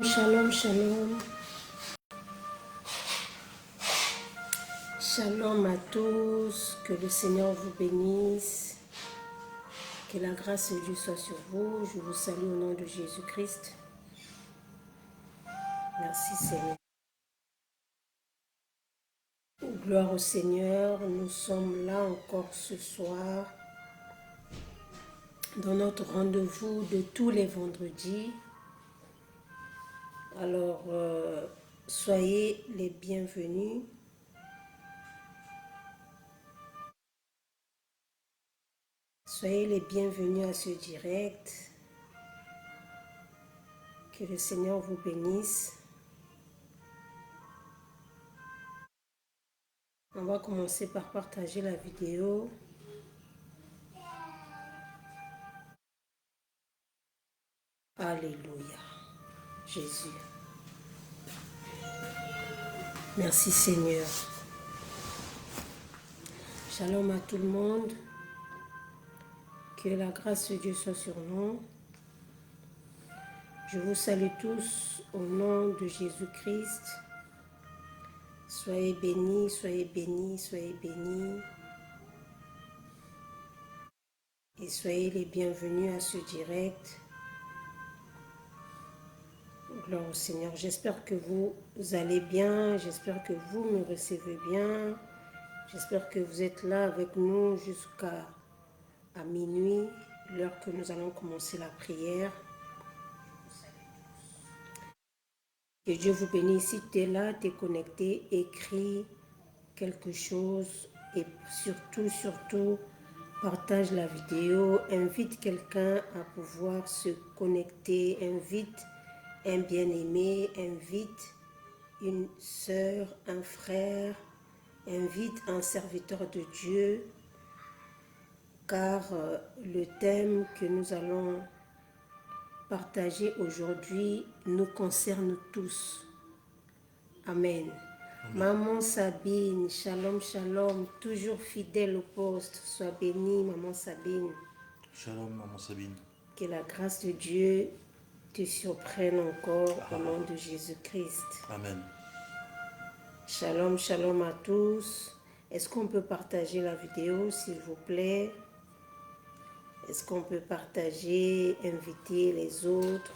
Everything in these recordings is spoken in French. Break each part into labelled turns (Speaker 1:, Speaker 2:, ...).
Speaker 1: Shalom, shalom. Shalom à tous. Que le Seigneur vous bénisse. Que la grâce de Dieu soit sur vous. Je vous salue au nom de Jésus-Christ. Merci Seigneur. Gloire au Seigneur. Nous sommes là encore ce soir dans notre rendez-vous de tous les vendredis. Alors, soyez les bienvenus. Soyez les bienvenus à ce direct. Que le Seigneur vous bénisse. On va commencer par partager la vidéo. Alléluia. Jésus. Merci Seigneur. Shalom à tout le monde. Que la grâce de Dieu soit sur nous. Je vous salue tous au nom de Jésus-Christ. Soyez bénis, soyez bénis, soyez bénis. Et soyez les bienvenus à ce direct. Gloire au Seigneur. J'espère que vous allez bien. J'espère que vous me recevez bien. J'espère que vous êtes là avec nous jusqu'à minuit, l'heure que nous allons commencer la prière. Que Dieu vous bénisse. Si tu es là, tu es connecté, écris quelque chose et surtout, partage la vidéo, invite quelqu'un à pouvoir se connecter, invite un bien-aimé, invite une sœur, un frère, invite un serviteur de Dieu, car le thème que nous allons partager aujourd'hui nous concerne tous. Amen. Amen. Maman Sabine, shalom, shalom, toujours fidèle au poste. Sois bénie, maman Sabine.
Speaker 2: Shalom, maman Sabine.
Speaker 1: Que la grâce de Dieu te surprenne encore au nom de Jésus-Christ.
Speaker 2: Amen.
Speaker 1: Shalom, shalom à tous. Est-ce qu'on peut partager la vidéo, s'il vous plaît? Est-ce qu'on peut partager, inviter les autres?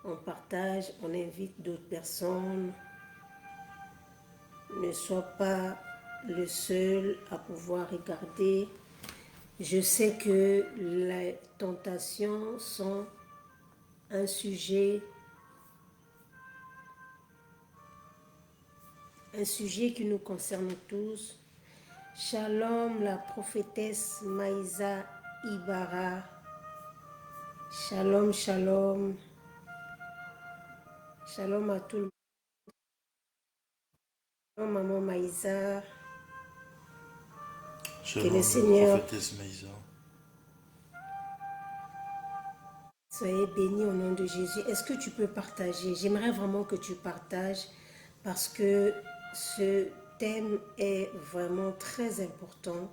Speaker 1: On partage, on invite d'autres personnes. Ne sois pas le seul à pouvoir regarder. Je sais que les tentations sont un sujet qui nous concerne tous. Shalom, la prophétesse Maïsa Ibarra. Shalom, shalom. Shalom à tout le monde. Shalom, maman Maïsa.
Speaker 2: Shalom,
Speaker 1: que le Seigneur,
Speaker 2: prophétesse Maïsa.
Speaker 1: Soyez bénis au nom de Jésus. Est-ce que tu peux partager? J'aimerais vraiment que tu partages parce que ce thème est vraiment très important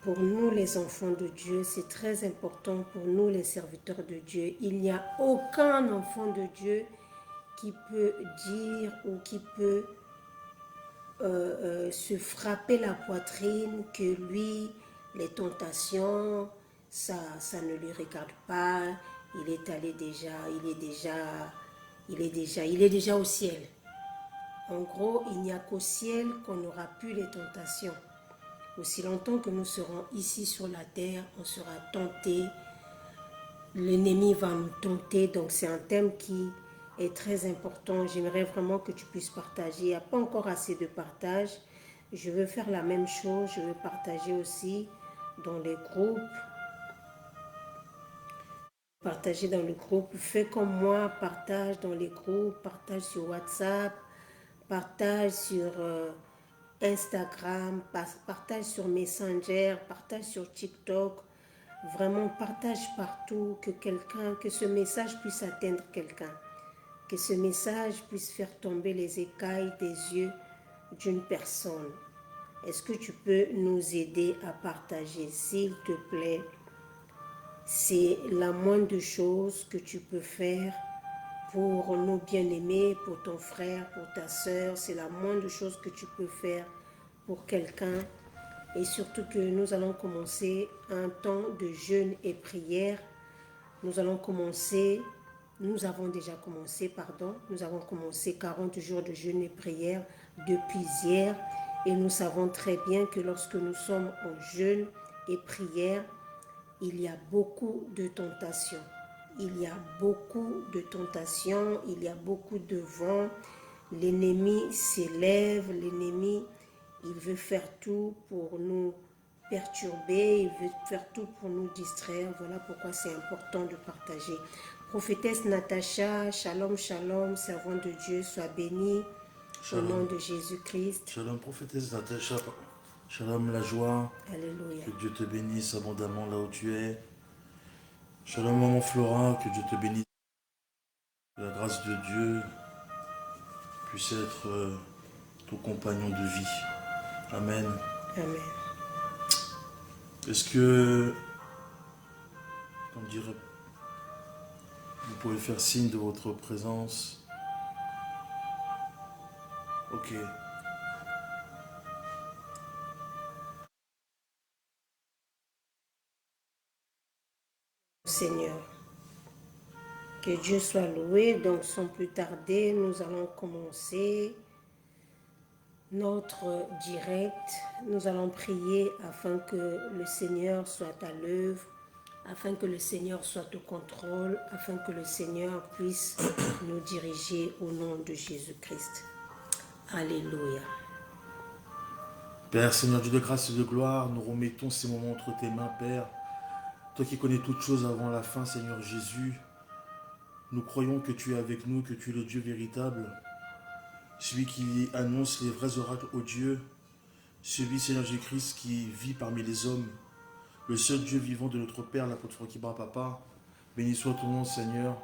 Speaker 1: pour nous les enfants de Dieu. C'est très important pour nous les serviteurs de Dieu. Il n'y a aucun enfant de Dieu qui peut dire ou qui peut se frapper la poitrine que lui, les tentations, ça ne lui regarde pas. Il est allé déjà, il est déjà au ciel. En gros, il n'y a qu'au ciel qu'on n'aura plus les tentations. Aussi longtemps que nous serons ici sur la terre, on sera tenté. L'ennemi va nous tenter. Donc c'est un thème qui est très important. J'aimerais vraiment que tu puisses partager. Il n'y a pas encore assez de partage. Je veux faire la même chose. Je veux partager aussi dans les groupes. Partager dans le groupe. Fais comme moi. Partage dans les groupes. Partage sur WhatsApp. Partage sur Instagram. Partage sur Messenger. Partage sur TikTok. Vraiment, partage partout, que ce message puisse atteindre quelqu'un. Que ce message puisse faire tomber les écailles des yeux d'une personne. Est-ce que tu peux nous aider à partager, s'il te plaît? C'est la moindre chose que tu peux faire pour nos bien-aimés, pour ton frère, pour ta soeur. C'est la moindre chose que tu peux faire pour quelqu'un. Et surtout que nous allons commencer un temps de jeûne et prière. Nous avons déjà commencé, nous avons commencé 40 jours de jeûne et prière depuis hier. Et nous savons très bien que lorsque nous sommes en jeûne et prière, il y a beaucoup de tentations. Il y a beaucoup de tentations, il y a beaucoup de vent. L'ennemi s'élève, l'ennemi, il veut faire tout pour nous perturber, il veut faire tout pour nous distraire. Voilà pourquoi c'est important de partager. Prophétesse Natacha, shalom, shalom, servant de Dieu, sois bénie au nom de Jésus-Christ.
Speaker 2: Shalom, prophétesse Natacha. Shalom, la joie.
Speaker 1: Alléluia.
Speaker 2: Que Dieu te bénisse abondamment là où tu es. Shalom, maman Flora. Que Dieu te bénisse. Que la grâce de Dieu puisse être ton compagnon de vie. Amen.
Speaker 1: Amen.
Speaker 2: Est-ce que, on dirait, vous pouvez faire signe de votre présence? Ok.
Speaker 1: Seigneur, que Dieu soit loué. Donc sans plus tarder, nous allons commencer notre direct. Nous allons prier afin que le Seigneur soit à l'œuvre, afin que le Seigneur soit au contrôle, afin que le Seigneur puisse nous diriger au nom de Jésus-Christ. Alléluia.
Speaker 2: Père, Seigneur Dieu de grâce et de gloire, nous remettons ces moments entre tes mains, Père. Toi qui connais toutes choses avant la fin, Seigneur Jésus, nous croyons que tu es avec nous, que tu es le Dieu véritable, celui qui annonce les vrais oracles aux dieux, celui, Seigneur Jésus-Christ, qui vit parmi les hommes, le seul Dieu vivant de notre Père, l'apôtre Franckibra Papa. Béni soit ton nom, Seigneur,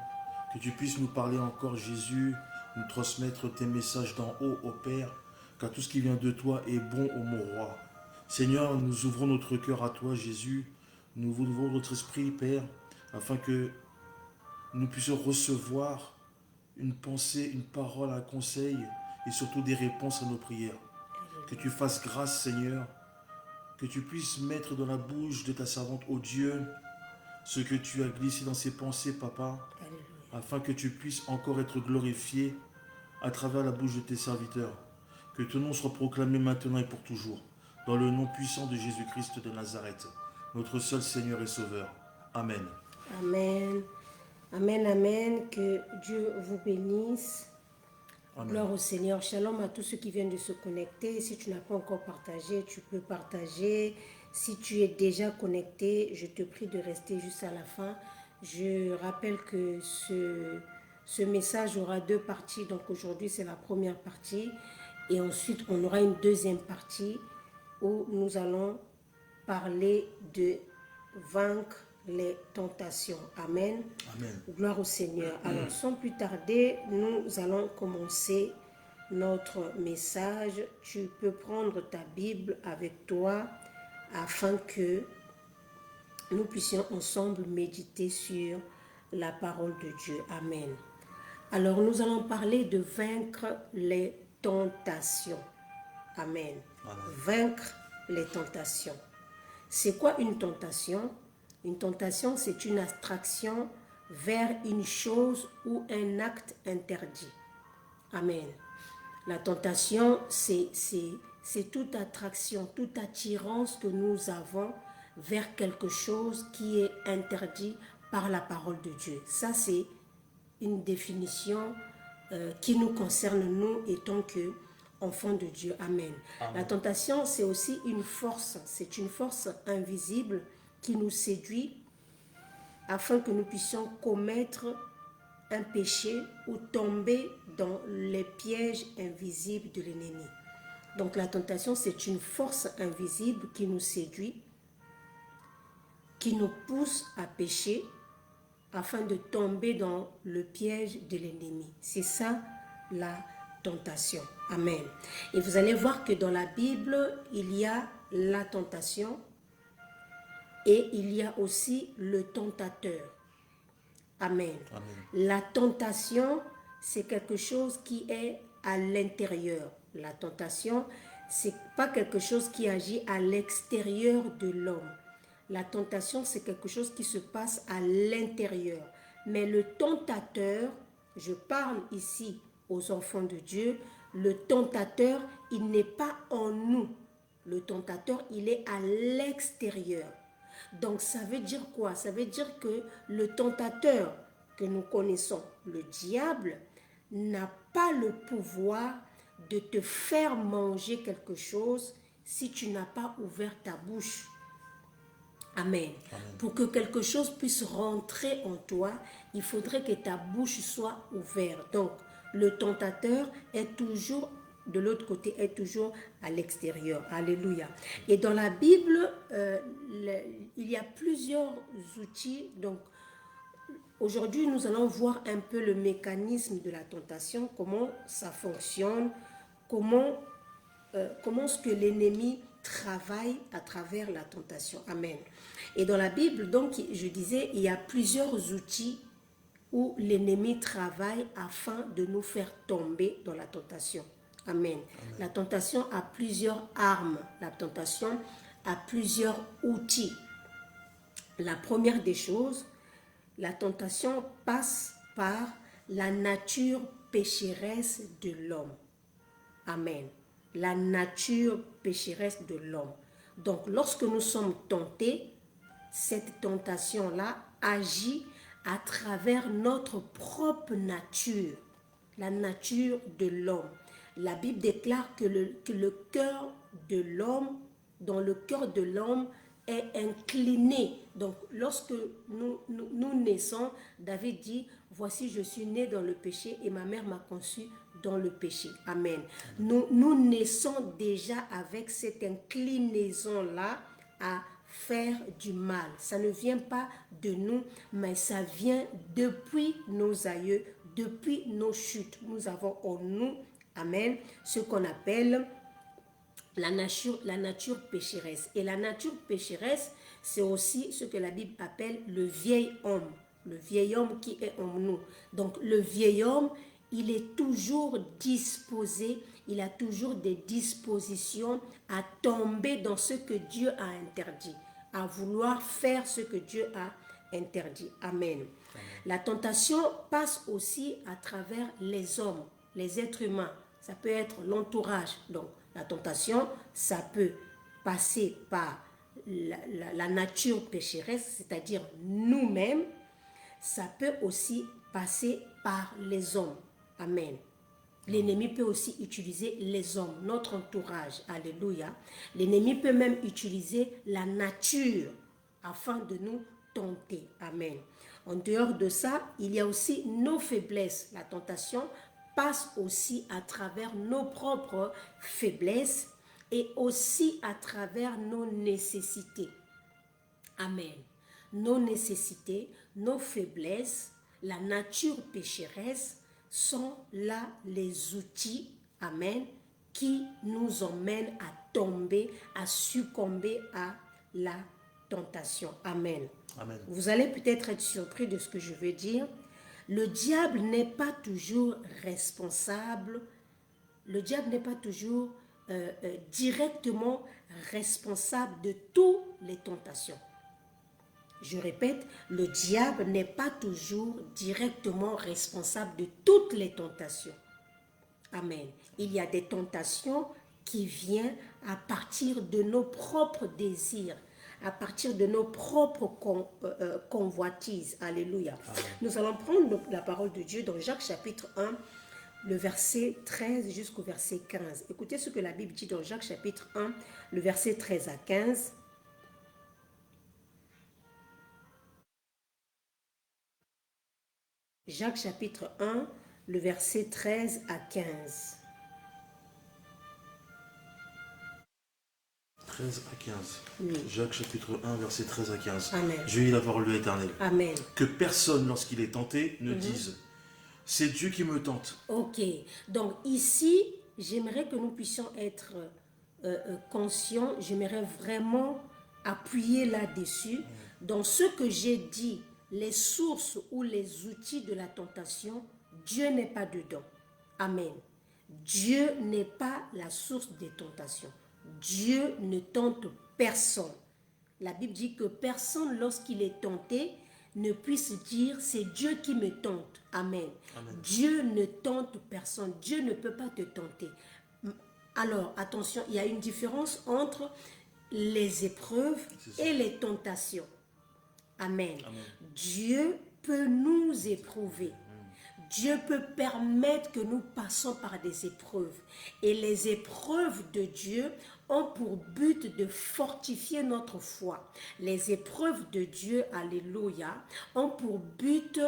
Speaker 2: que tu puisses nous parler encore, Jésus, nous transmettre tes messages d'en haut au Père, car tout ce qui vient de toi est bon, ô mon roi. Seigneur, nous ouvrons notre cœur à toi, Jésus, nous ouvrons notre esprit, Père, afin que nous puissions recevoir une pensée, une parole, un conseil et surtout des réponses à nos prières. Que tu fasses grâce, Seigneur, que tu puisses mettre dans la bouche de ta servante, ô Dieu, ce que tu as glissé dans ses pensées, Papa, afin que tu puisses encore être glorifié à travers la bouche de tes serviteurs. Que ton nom soit proclamé maintenant et pour toujours, dans le nom puissant de Jésus-Christ de Nazareth, notre seul Seigneur et Sauveur. Amen.
Speaker 1: Amen. Amen, amen. Que Dieu vous bénisse. Amen. Gloire au Seigneur. Shalom à tous ceux qui viennent de se connecter. Si tu n'as pas encore partagé, tu peux partager. Si tu es déjà connecté, je te prie de rester jusqu'à la fin. Je rappelle que ce message aura 2 parties. Donc aujourd'hui, c'est la première partie. Et ensuite, on aura une deuxième partie où nous allons parler de vaincre les tentations. Amen.
Speaker 2: Amen.
Speaker 1: Gloire au Seigneur. Alors, sans plus tarder, nous allons commencer notre message. Tu peux prendre ta Bible avec toi afin que nous puissions ensemble méditer sur la parole de Dieu. Amen. Alors, nous allons parler de vaincre les tentations. Amen. Amen. Vaincre les tentations. C'est quoi une tentation? Une tentation, c'est une attraction vers une chose ou un acte interdit. Amen. La tentation, c'est toute attraction, toute attirance que nous avons vers quelque chose qui est interdit par la parole de Dieu. Ça, c'est une définition qui nous concerne, nous, étant que enfants de Dieu. Amen. Amen. La tentation, c'est aussi une force. C'est une force invisible qui nous séduit afin que nous puissions commettre un péché ou tomber dans les pièges invisibles de l'ennemi. Donc la tentation, c'est une force invisible qui nous séduit, qui nous pousse à pécher afin de tomber dans le piège de l'ennemi. C'est ça la tentation. Amen. Et vous allez voir que dans la Bible, il y a la tentation Et il y a aussi le tentateur. Amen.
Speaker 2: Amen.
Speaker 1: La tentation, c'est quelque chose qui est à l'intérieur. La tentation, c'est pas quelque chose qui agit à l'extérieur de l'homme. La tentation, c'est quelque chose qui se passe à l'intérieur. Mais le tentateur, je parle ici aux enfants de Dieu, le tentateur, il n'est pas en nous. Le tentateur, il est à l'extérieur. Donc ça veut dire quoi? Ça veut dire que le tentateur que nous connaissons, le diable, n'a pas le pouvoir de te faire manger quelque chose si tu n'as pas ouvert ta bouche. Amen.
Speaker 2: Amen.
Speaker 1: Pour que quelque chose puisse rentrer en toi, il faudrait que ta bouche soit ouverte. Donc, le tentateur est toujours, de l'autre côté, est toujours à l'extérieur. Alléluia. Et dans la Bible, il y a plusieurs outils. Donc, aujourd'hui, nous allons voir un peu le mécanisme de la tentation, comment ça fonctionne, comment ce que l'ennemi travaille à travers la tentation. Amen. Et dans la Bible, donc, je disais, il y a plusieurs outils où l'ennemi travaille afin de nous faire tomber dans la tentation. Amen. Amen. La tentation a plusieurs armes. La tentation a plusieurs outils. La première des choses, la tentation passe par la nature pécheresse de l'homme. Amen. La nature pécheresse de l'homme. Donc, lorsque nous sommes tentés, cette tentation-là agit à travers notre propre nature, la nature de l'homme. La Bible déclare que le cœur de l'homme, dans le cœur de l'homme, est incliné. Donc, lorsque nous naissons, David dit, voici, je suis né dans le péché et ma mère m'a conçu dans le péché. Amen. Nous naissons déjà avec cette inclinaison-là à faire du mal. Ça ne vient pas de nous, mais ça vient depuis nos aïeux, depuis nos chutes. Nous avons en nous, amen, ce qu'on appelle la nature pécheresse. Et la nature pécheresse, c'est aussi ce que la Bible appelle le vieil homme. Le vieil homme qui est en nous. Donc le vieil homme, il est toujours disposé, il a toujours des dispositions à tomber dans ce que Dieu a interdit, à vouloir faire ce que Dieu a interdit. Amen. Amen. La tentation passe aussi à travers les hommes, les êtres humains. Ça peut être l'entourage. Donc, la tentation, ça peut passer par la nature pécheresse, c'est-à-dire nous-mêmes. Ça peut aussi passer par les hommes. Amen. L'ennemi peut aussi utiliser les hommes, notre entourage. Alléluia. L'ennemi peut même utiliser la nature afin de nous tenter. Amen. En dehors de ça, il y a aussi nos faiblesses. La tentation passe aussi à travers nos propres faiblesses et aussi à travers nos nécessités. Amen. Nos nécessités, nos faiblesses, la nature pécheresse sont là les outils, amen, qui nous emmènent à tomber, à succomber à la tentation. Amen.
Speaker 2: Amen.
Speaker 1: Vous allez peut-être être surpris de ce que je veux dire. Le diable n'est pas toujours responsable. Le diable n'est pas toujours directement responsable de toutes les tentations. Je répète, le diable n'est pas toujours directement responsable de toutes les tentations. Amen. Il y a des tentations qui viennent à partir de nos propres désirs, à partir de nos propres convoitises. Alléluia. Amen. Nous allons prendre la parole de Dieu dans Jacques chapitre 1, le verset 13 jusqu'au verset 15. Écoutez ce que la Bible dit dans Jacques chapitre 1, le verset 13 à 15. Jacques chapitre 1, le verset 13 à 15.
Speaker 2: 13 à 15.
Speaker 1: Oui.
Speaker 2: Jacques chapitre 1, verset 13 à 15.
Speaker 1: Amen.
Speaker 2: Je lis la parole de l'Éternel.
Speaker 1: Amen.
Speaker 2: Que personne, lorsqu'il est tenté, ne dise « C'est Dieu qui me tente ».
Speaker 1: Ok. Donc ici, j'aimerais que nous puissions être conscients, j'aimerais vraiment appuyer là-dessus. Dans ce que j'ai dit, les sources ou les outils de la tentation, Dieu n'est pas dedans. Amen. Dieu n'est pas la source des tentations. Dieu ne tente personne. La Bible dit que personne, lorsqu'il est tenté, ne puisse dire c'est Dieu qui me tente. Amen. Amen. Dieu ne tente personne. Dieu ne peut pas te tenter. Alors, attention, il y a une différence entre les épreuves et les tentations. Amen. Amen. Dieu peut nous éprouver. Dieu peut permettre que nous passions par des épreuves. Et les épreuves de Dieu ont pour but de fortifier notre foi. Les épreuves de Dieu, alléluia, ont pour but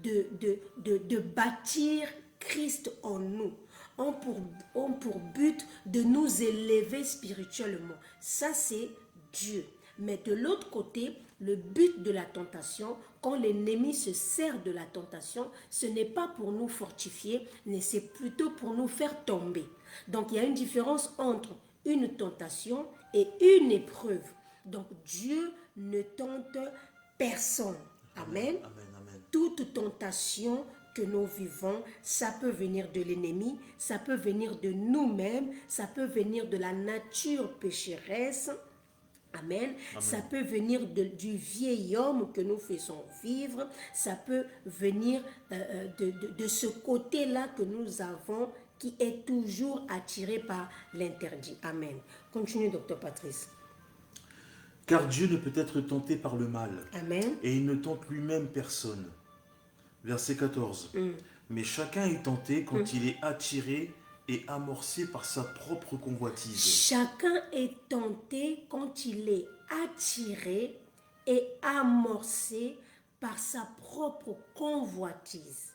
Speaker 1: de bâtir Christ en nous. Ont pour but de nous élever spirituellement. Ça, c'est Dieu. Mais de l'autre côté, le but de la tentation, quand l'ennemi se sert de la tentation, ce n'est pas pour nous fortifier, mais c'est plutôt pour nous faire tomber. Donc, il y a une différence entre une tentation et une épreuve. Donc, Dieu ne tente personne. Amen. Amen, amen. Toute tentation que nous vivons, ça peut venir de l'ennemi, ça peut venir de nous-mêmes, ça peut venir de la nature pécheresse. Amen. Amen. Ça peut venir du vieil homme que nous faisons vivre. Ça peut venir de ce côté-là que nous avons qui est toujours attiré par l'interdit. Amen. Continue, docteur Patrice.
Speaker 2: Car Dieu ne peut être tenté par le mal.
Speaker 1: Amen.
Speaker 2: Et il ne tente lui-même personne. Verset 14. Mais chacun est tenté quand il est attiré et amorcé par sa propre convoitise.
Speaker 1: Chacun est tenté quand il est attiré et amorcé par sa propre convoitise.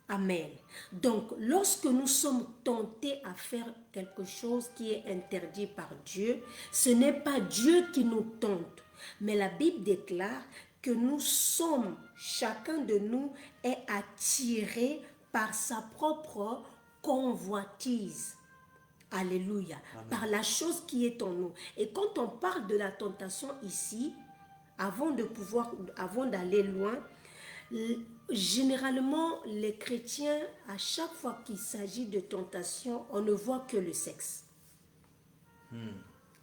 Speaker 1: Amen. Donc, lorsque nous sommes tentés à faire quelque chose qui est interdit par Dieu, ce n'est pas Dieu qui nous tente, mais la Bible déclare que nous sommes, chacun de nous est attiré par sa propre convoitise. Alléluia. Amen. Par la chose qui est en nous. Et quand on parle de la tentation ici, avant d'aller loin, généralement, les chrétiens, à chaque fois qu'il s'agit de tentation, on ne voit que le sexe.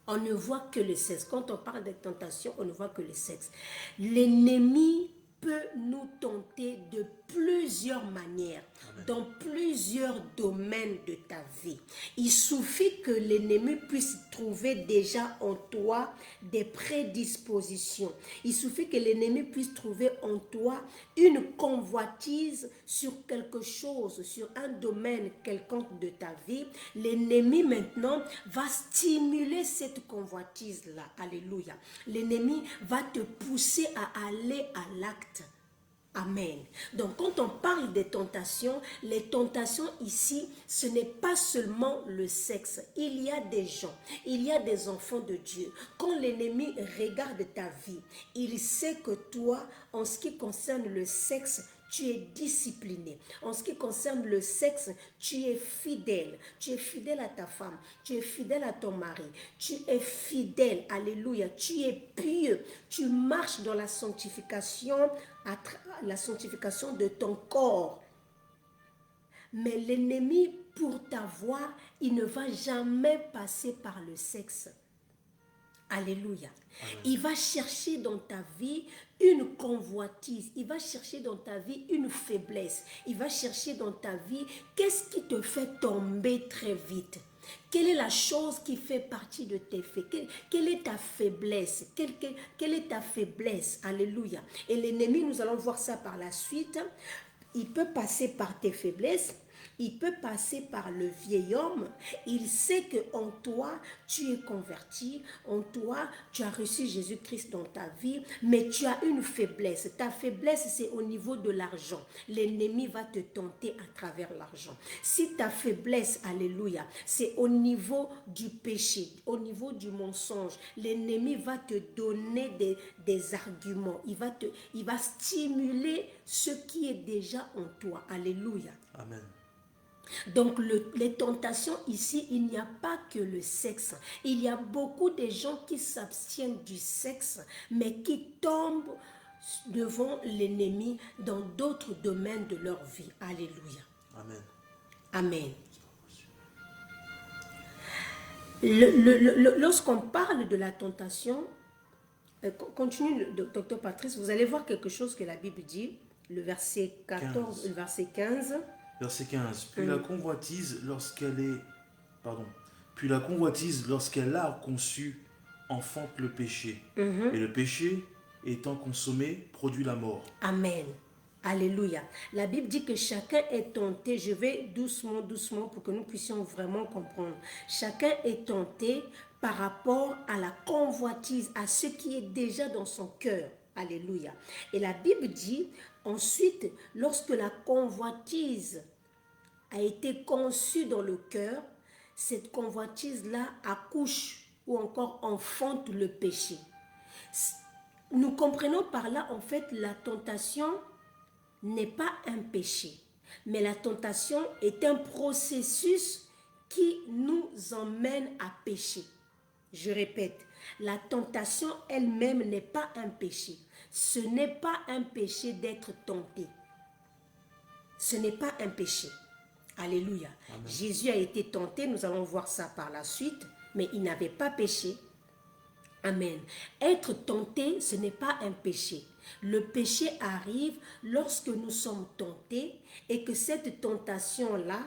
Speaker 1: On ne voit que le sexe. Quand on parle de tentation, on ne voit que le sexe. L'ennemi peut nous tenter de plusieurs manières, Amen. Dans plusieurs domaines de ta vie. Il suffit que l'ennemi puisse trouver déjà en toi des prédispositions. Il suffit que l'ennemi puisse trouver en toi une convoitise sur quelque chose, sur un domaine quelconque de ta vie. L'ennemi maintenant va stimuler cette convoitise-là. Alléluia. L'ennemi va te pousser à aller à l'acte. Amen. Donc, quand on parle des tentations, les tentations ici, ce n'est pas seulement le sexe. Il y a des gens, il y a des enfants de Dieu. Quand l'ennemi regarde ta vie, il sait que toi, en ce qui concerne le sexe, tu es discipliné. En ce qui concerne le sexe, tu es fidèle. Tu es fidèle à ta femme. Tu es fidèle à ton mari. Tu es fidèle. Alléluia. Tu es pieux. Tu marches dans la sanctification de ton corps. Mais l'ennemi, pour t'avoir, il ne va jamais passer par le sexe. Alléluia. Amen. Il va chercher dans ta vie une convoitise. Il va chercher dans ta vie une faiblesse. Il va chercher dans ta vie qu'est-ce qui te fait tomber très vite. Quelle est la chose qui fait partie de tes faits? Quelle est ta faiblesse? Quelle est ta faiblesse? Alléluia. Et l'ennemi, nous allons voir ça par la suite. Il peut passer par tes faiblesses. Il peut passer par le vieil homme. Il sait qu'en toi, tu es converti. En toi, tu as reçu Jésus-Christ dans ta vie. Mais tu as une faiblesse. Ta faiblesse, c'est au niveau de l'argent. L'ennemi va te tenter à travers l'argent. Si ta faiblesse, alléluia, c'est au niveau du péché, au niveau du mensonge, l'ennemi va te donner des arguments. Il va stimuler ce qui est déjà en toi. Alléluia.
Speaker 2: Amen.
Speaker 1: Donc, les tentations ici, il n'y a pas que le sexe. Il y a beaucoup de gens qui s'abstiennent du sexe, mais qui tombent devant l'ennemi dans d'autres domaines de leur vie. Alléluia.
Speaker 2: Amen.
Speaker 1: Amen. Lorsqu'on parle de la tentation, continue, docteur Patrice, vous allez voir quelque chose que la Bible dit, le verset 14,
Speaker 2: 15.
Speaker 1: le verset 15.
Speaker 2: Verset 15. Puis la convoitise, lorsqu'elle est... Pardon. Puis la convoitise, lorsqu'elle a conçu, enfante le péché. Et le péché, étant consommé, produit la mort.
Speaker 1: Amen. Alléluia. La Bible dit que chacun est tenté. Je vais doucement, doucement pour que nous puissions vraiment comprendre. Chacun est tenté par rapport à la convoitise, à ce qui est déjà dans son cœur. Alléluia. Et la Bible dit ensuite, lorsque la convoitise a été conçue dans le cœur, cette convoitise-là accouche ou encore enfante le péché. Nous comprenons par là, en fait, la tentation n'est pas un péché, mais la tentation est un processus qui nous emmène à pécher. Je répète, la tentation elle-même n'est pas un péché. Ce n'est pas un péché d'être tenté. Ce n'est pas un péché. Alléluia. Amen. Jésus a été tenté, nous allons voir ça par la suite, mais il n'avait pas péché. Amen. Être tenté, ce n'est pas un péché. Le péché arrive lorsque nous sommes tentés et que cette tentation-là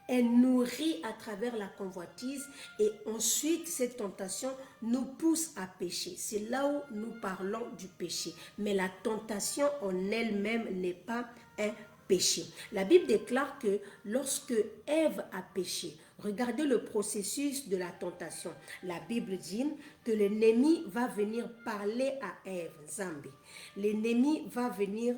Speaker 1: est nourrie à travers la convoitise et ensuite cette tentation nous pousse à pécher. C'est là où nous parlons du péché. Mais la tentation en elle-même n'est pas un péché. La Bible déclare que lorsque Ève a péché, regardez le processus de la tentation. La Bible dit que l'ennemi va venir parler à Ève, Zambé. L'ennemi va venir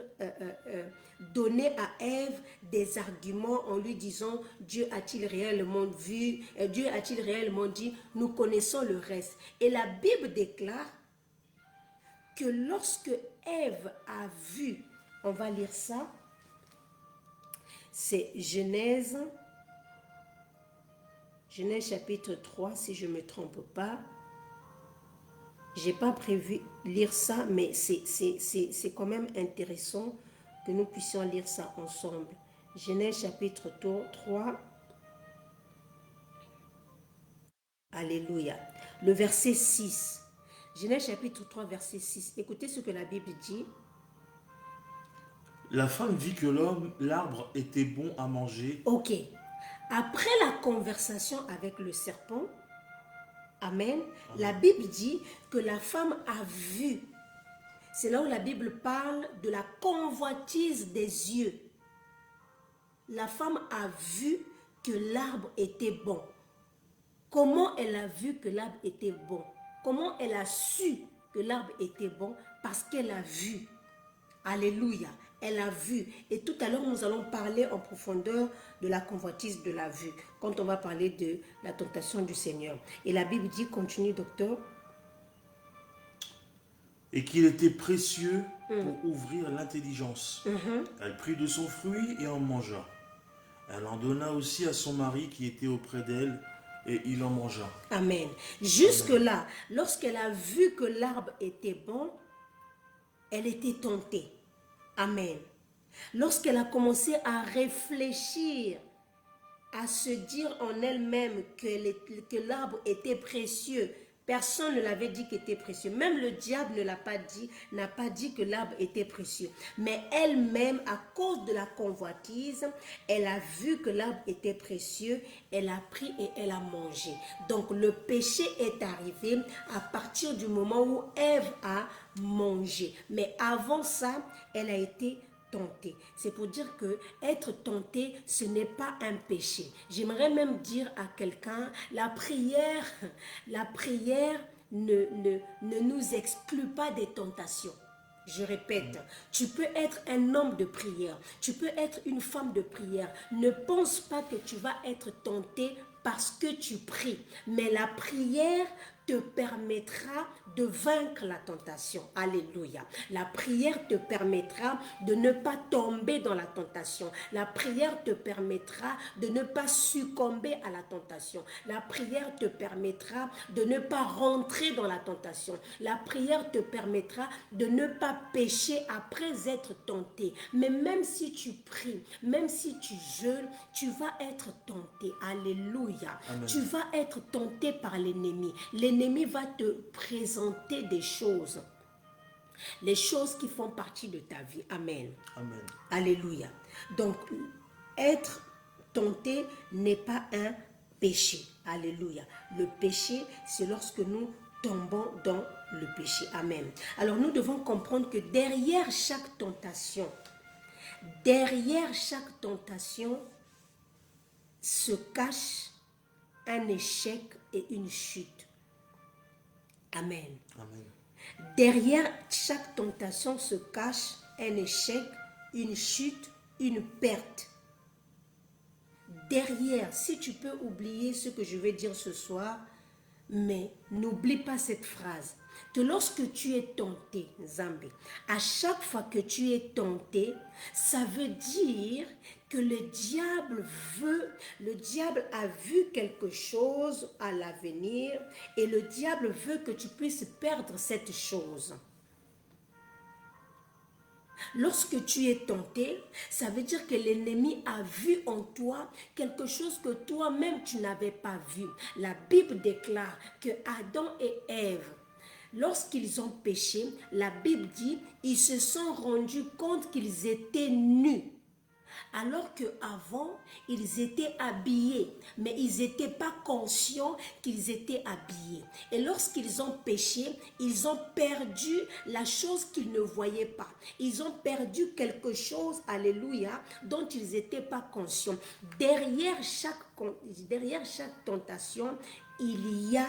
Speaker 1: donner à Ève des arguments en lui disant Dieu a-t-il réellement vu, Dieu a-t-il réellement dit, nous connaissons le reste. Et la Bible déclare que lorsque Ève a vu, on va lire ça, c'est Genèse chapitre 3, si je ne me trompe pas. Je n'ai pas prévu lire ça, mais c'est quand même intéressant que nous puissions lire ça ensemble. Genèse chapitre 3. Alléluia. Le verset 6. Genèse chapitre 3, verset 6. Écoutez ce que la Bible dit.
Speaker 2: La femme vit que l'arbre était bon à manger.
Speaker 1: Ok. Après la conversation avec le serpent, Amen, la Bible dit que la femme a vu. C'est là où la Bible parle de la convoitise des yeux. La femme a vu que l'arbre était bon. Comment elle a vu que l'arbre était bon? Comment elle a su que l'arbre était bon? Parce qu'elle a vu. Alléluia. Elle a vu. Et tout à l'heure, nous allons parler en profondeur de la convoitise de la vue, quand on va parler de la tentation du Seigneur. Et la Bible dit, continue docteur.
Speaker 2: Et qu'il était précieux pour ouvrir l'intelligence. Elle prit de son fruit et en mangea. Elle en donna aussi à son mari qui était auprès d'elle, et il en mangea.
Speaker 1: Amen. Jusque-là, lorsqu'elle a vu que l'arbre était bon, elle était tentée. Amen. Lorsqu'elle a commencé à réfléchir, à se dire en elle-même que l'arbre était précieux, personne ne l'avait dit qu'il était précieux. Même le diable ne l'a pas dit, n'a pas dit que l'arbre était précieux. Mais elle-même, à cause de la convoitise, elle a vu que l'arbre était précieux, elle a pris et elle a mangé. Donc le péché est arrivé à partir du moment où Ève a mangé. Mais avant ça, elle a été tentée. C'est pour dire que être tenté, ce n'est pas un péché. J'aimerais même dire à quelqu'un, la prière ne nous exclut pas des tentations. Je répète, tu peux être un homme de prière, tu peux être une femme de prière. Ne pense pas que tu vas être tenté parce que tu pries. Mais la prière te permettra de vaincre la tentation. Alléluia. La prière te permettra de ne pas tomber dans la tentation. La prière te permettra de ne pas succomber à la tentation. La prière te permettra de ne pas rentrer dans la tentation. La prière te permettra de ne pas pécher après être tenté. Mais même si tu pries, même si tu jeûnes, tu vas être tenté. Alléluia.
Speaker 2: Amen.
Speaker 1: Tu vas être tenté par l'ennemi. L'ennemi va te présenter des choses. Les choses qui font partie de ta vie. Amen.
Speaker 2: Amen.
Speaker 1: Alléluia. Donc, être tenté n'est pas un péché. Alléluia. Le péché, c'est lorsque nous tombons dans le péché. Amen. Alors, nous devons comprendre que derrière chaque tentation se cache un échec et une chute. Amen.
Speaker 2: Amen.
Speaker 1: Derrière chaque tentation se cache un échec, une chute, une perte. Derrière, si tu peux oublier ce que je vais dire ce soir, mais n'oublie pas cette phrase, que lorsque tu es tenté, Zambé, à chaque fois que tu es tenté, ça veut dire que le diable a vu quelque chose à l'avenir et le diable veut que tu puisses perdre cette chose. Lorsque tu es tenté, ça veut dire que l'ennemi a vu en toi quelque chose que toi-même tu n'avais pas vu. La Bible déclare que Adam et Ève, lorsqu'ils ont péché, la Bible dit, ils se sont rendus compte qu'ils étaient nus. Alors qu'avant, ils étaient habillés, mais ils n'étaient pas conscients qu'ils étaient habillés. Et lorsqu'ils ont péché, ils ont perdu la chose qu'ils ne voyaient pas. Ils ont perdu quelque chose, alléluia, dont ils n'étaient pas conscients. Derrière chaque tentation, il y a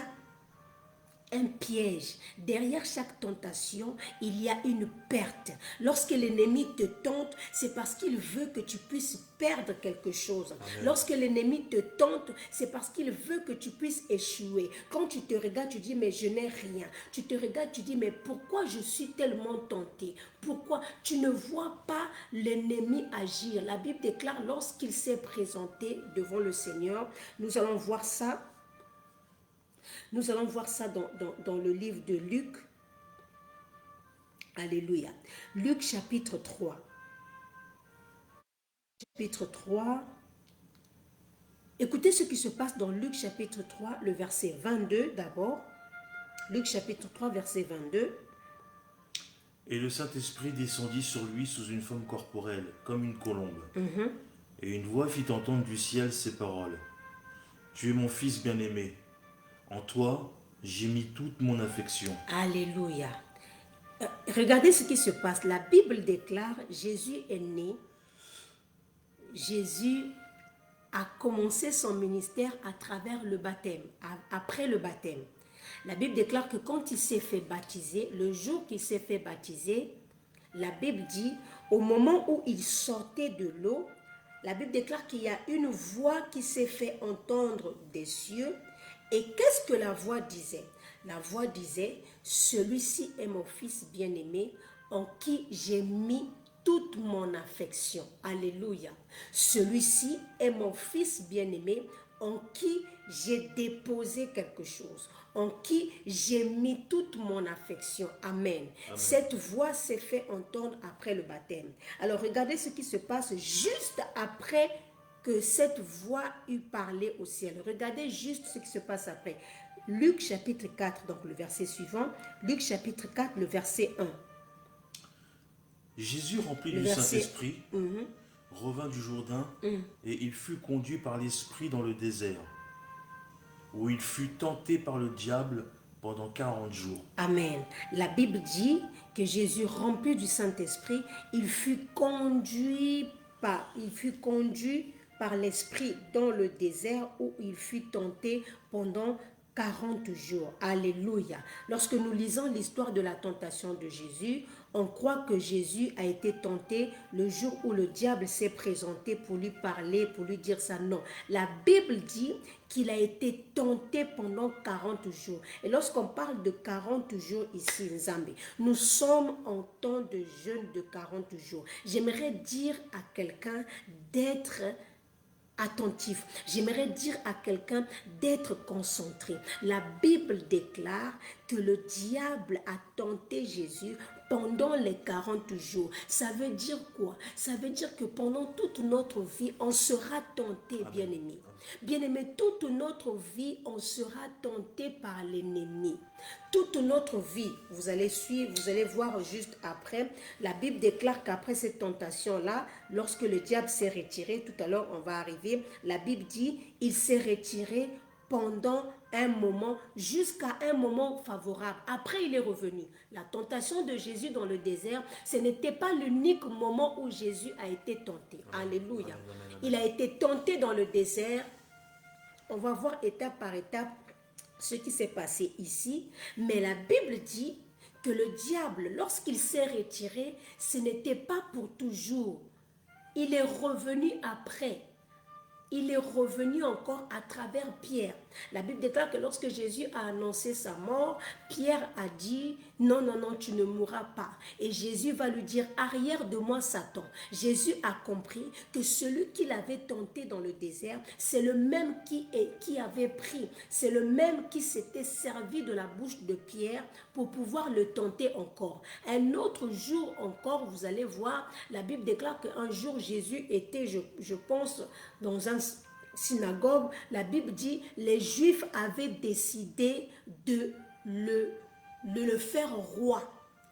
Speaker 1: un piège. Derrière chaque tentation, il y a une perte. Lorsque l'ennemi te tente, c'est parce qu'il veut que tu puisses perdre quelque chose.
Speaker 2: Amen.
Speaker 1: Lorsque l'ennemi te tente, c'est parce qu'il veut que tu puisses échouer. Quand tu te regardes, tu dis, mais je n'ai rien. Tu te regardes, tu dis, mais pourquoi je suis tellement tenté? Pourquoi tu ne vois pas l'ennemi agir? La Bible déclare, lorsqu'il s'est présenté devant le Seigneur, nous allons voir ça. Nous allons voir ça dans le livre de Luc. Alléluia. Luc chapitre 3. Chapitre 3. Écoutez ce qui se passe dans Luc chapitre 3, le verset 22 d'abord. Luc chapitre 3, verset 22.
Speaker 2: Et le Saint-Esprit descendit sur lui sous une forme corporelle, comme une colombe. Et une voix fit entendre du ciel ces paroles. Tu es mon Fils bien-aimé. En toi, j'ai mis toute mon affection.
Speaker 1: Alléluia. Regardez ce qui se passe. La Bible déclare, Jésus est né. Jésus a commencé son ministère à travers le baptême, après le baptême. La Bible déclare que quand il s'est fait baptiser, le jour qu'il s'est fait baptiser, la Bible dit, au moment où il sortait de l'eau, la Bible déclare qu'il y a une voix qui s'est fait entendre des cieux. Et qu'est-ce que la voix disait? La voix disait, celui-ci est mon Fils bien-aimé, en qui j'ai mis toute mon affection. Alléluia. Celui-ci est mon Fils bien-aimé, en qui j'ai déposé quelque chose, en qui j'ai mis toute mon affection. Amen.
Speaker 2: Amen.
Speaker 1: Cette voix s'est fait entendre après le baptême. Alors regardez ce qui se passe juste après que cette voix eut parlé au ciel. Regardez juste ce qui se passe après. Luc chapitre 4, donc le verset suivant. Luc chapitre 4, le verset 1.
Speaker 2: Jésus, rempli du Saint-Esprit, revint du Jourdain, et il fut conduit par l'Esprit dans le désert, où il fut tenté par le diable pendant 40 jours.
Speaker 1: Amen. La Bible dit que Jésus, rempli du Saint-Esprit, il fut conduit par l'Esprit dans le désert, où il fut tenté pendant 40 jours. Alléluia. Lorsque nous lisons l'histoire de la tentation de Jésus, on croit que Jésus a été tenté le jour où le diable s'est présenté pour lui parler, pour lui dire ça. Non. La Bible dit qu'il a été tenté pendant 40 jours. Et lorsqu'on parle de 40 jours ici, Nzambe, nous sommes en temps de jeûne de 40 jours. J'aimerais dire à quelqu'un d'être attentif. J'aimerais dire à quelqu'un d'être concentré. La Bible déclare que le diable a tenté Jésus pendant les 40 jours. Ça veut dire quoi? Ça veut dire que pendant toute notre vie, on sera tenté, bien-aimé. Bien-aimé, toute notre vie, on sera tenté par l'ennemi. Toute notre vie, vous allez suivre, vous allez voir juste après, la Bible déclare qu'après cette tentation-là, lorsque le diable s'est retiré, tout à l'heure on va arriver, la Bible dit, il s'est retiré pendant un moment, jusqu'à un moment favorable. Après, il est revenu. La tentation de Jésus dans le désert, ce n'était pas l'unique moment où Jésus a été tenté. Alléluia. Il a été tenté dans le désert. On va voir étape par étape ce qui s'est passé ici. Mais la Bible dit que le diable, lorsqu'il s'est retiré, ce n'était pas pour toujours. Il est revenu après. Il est revenu encore à travers Pierre. La Bible déclare que lorsque Jésus a annoncé sa mort, Pierre a dit, non, non, non, tu ne mourras pas. Et Jésus va lui dire, arrière de moi Satan. Jésus a compris que celui qui l'avait tenté dans le désert, c'est le même qui avait pris, c'est le même qui s'était servi de la bouche de Pierre pour pouvoir le tenter encore. Un autre jour encore, vous allez voir, la Bible déclare qu'un jour Jésus était, je pense, dans un synagogue. La Bible dit, les Juifs avaient décidé de le faire roi.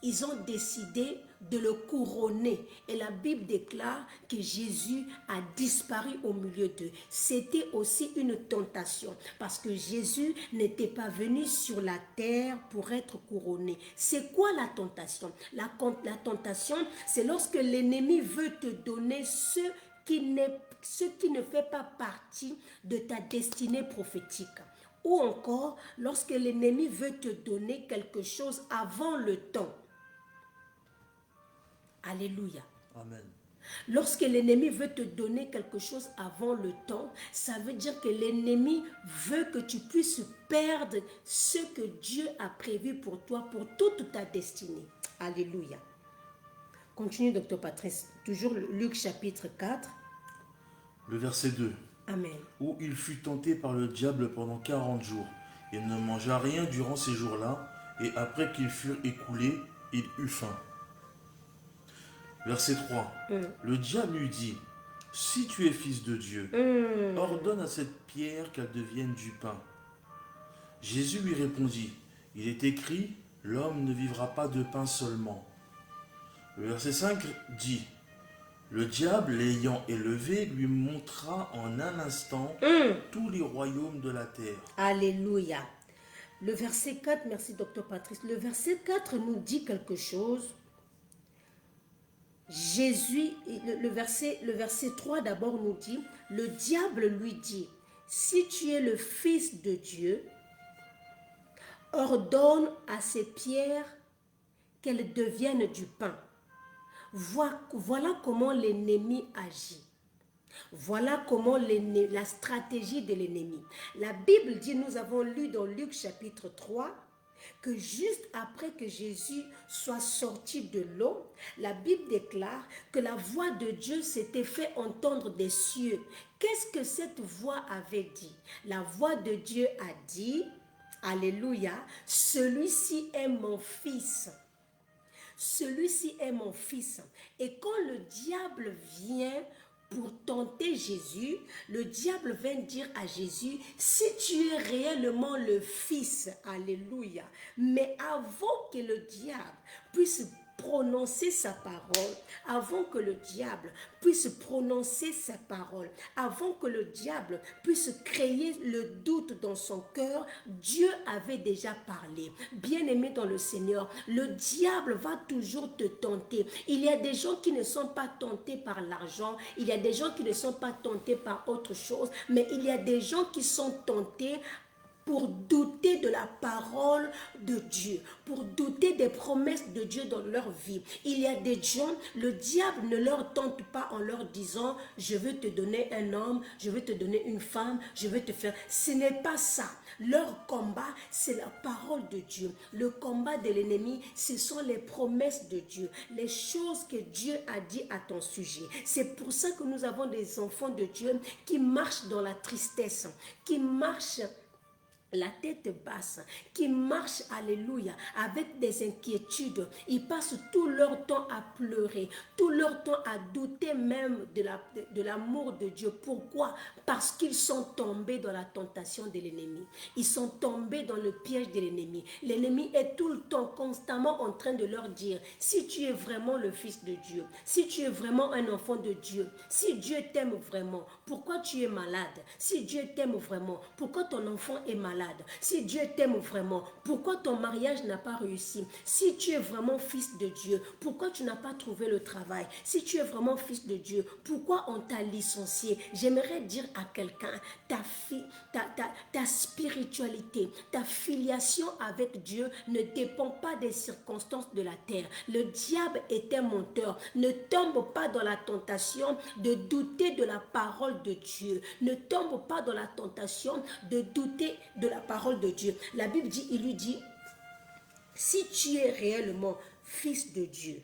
Speaker 1: Ils ont décidé de le couronner. Et la Bible déclare que Jésus a disparu au milieu d'eux. C'était aussi une tentation parce que Jésus n'était pas venu sur la terre pour être couronné. C'est quoi la tentation? La tentation, c'est lorsque l'ennemi veut te donner ce qui ne fait pas partie de ta destinée prophétique. Ou encore, lorsque l'ennemi veut te donner quelque chose avant le temps. Alléluia.
Speaker 2: Amen.
Speaker 1: Lorsque l'ennemi veut te donner quelque chose avant le temps, ça veut dire que l'ennemi veut que tu puisses perdre ce que Dieu a prévu pour toi, pour toute ta destinée. Alléluia. Continue, Docteur Patrice. Toujours Luc chapitre 4.
Speaker 2: Le verset 2.
Speaker 1: Amen.
Speaker 2: Où il fut tenté par le diable pendant 40 jours. Il ne mangea rien durant ces jours-là, et après qu'ils furent écoulés, il eut faim. Verset 3. Le diable lui dit, si tu es fils de Dieu, ordonne à cette pierre qu'elle devienne du pain. Jésus lui répondit, il est écrit, l'homme ne vivra pas de pain seulement. Le verset 5 dit, le diable l'ayant élevé lui montra en un instant tous les royaumes de la terre.
Speaker 1: Alléluia. Le verset 4, merci Docteur Patrice, le verset 4 nous dit quelque chose. Jésus, le verset 3 d'abord nous dit, le diable lui dit, si tu es le Fils de Dieu, ordonne à ces pierres qu'elles deviennent du pain. Voilà comment l'ennemi agit. Voilà comment la stratégie de l'ennemi. La Bible dit, nous avons lu dans Luc chapitre 3, que juste après que Jésus soit sorti de l'eau, la Bible déclare que la voix de Dieu s'était fait entendre des cieux. Qu'est-ce que cette voix avait dit? La voix de Dieu a dit, alléluia, celui-ci est mon fils. Celui-ci est mon fils. Et quand le diable vient pour tenter Jésus, le diable vient dire à Jésus, si tu es réellement le Fils, alléluia, mais avant que le diable puisse prononcer sa parole, avant que le diable puisse prononcer sa parole, avant que le diable puisse créer le doute dans son cœur, Dieu avait déjà parlé. Bien-aimé dans le Seigneur, le diable va toujours te tenter. Il y a des gens qui ne sont pas tentés par l'argent, il y a des gens qui ne sont pas tentés par autre chose, mais il y a des gens qui sont tentés pour douter de la parole de Dieu, pour douter des promesses de Dieu dans leur vie. Il y a des gens, le diable ne leur tente pas en leur disant « je veux te donner un homme, je veux te donner une femme, je veux te faire… » Ce n'est pas ça. Leur combat, c'est la parole de Dieu. Le combat de l'ennemi, ce sont les promesses de Dieu, les choses que Dieu a dit à ton sujet. C'est pour ça que nous avons des enfants de Dieu qui marchent dans la tristesse, qui marchent la tête basse, qui marchent, alléluia, avec des inquiétudes. Ils passent tout leur temps à pleurer, tout leur temps à douter même de l'amour de Dieu. Pourquoi? Parce qu'ils sont tombés dans la tentation de l'ennemi. Ils sont tombés dans le piège de l'ennemi. L'ennemi est tout le temps, constamment en train de leur dire, si tu es vraiment le Fils de Dieu, si tu es vraiment un enfant de Dieu, si Dieu t'aime vraiment, pourquoi tu es malade? Si Dieu t'aime vraiment, pourquoi ton enfant est malade? Si Dieu t'aime vraiment, pourquoi ton mariage n'a pas réussi? Si tu es vraiment fils de Dieu, pourquoi tu n'as pas trouvé le travail? Si tu es vraiment fils de Dieu, pourquoi on t'a licencié? J'aimerais dire à quelqu'un, ta spiritualité, ta filiation avec Dieu ne dépend pas des circonstances de la terre. Le diable est un menteur. Ne tombe pas dans la tentation de douter de la parole de Dieu. Ne tombe pas dans la tentation de douter de la parole de Dieu. La Bible dit, il lui dit, si tu es réellement fils de Dieu,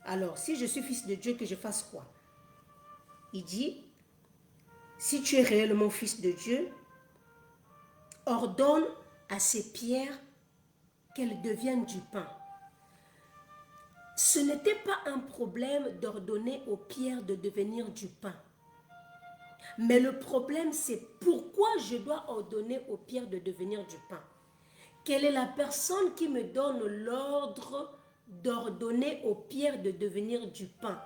Speaker 1: alors si je suis fils de Dieu, que je fasse quoi? Il dit, si tu es réellement fils de Dieu, ordonne à ces pierres qu'elles deviennent du pain. Ce n'était pas un problème d'ordonner aux pierres de devenir du pain. Mais le problème, c'est pourquoi je dois ordonner aux pierres de devenir du pain. Quelle est la personne qui me donne l'ordre d'ordonner aux pierres de devenir du pain?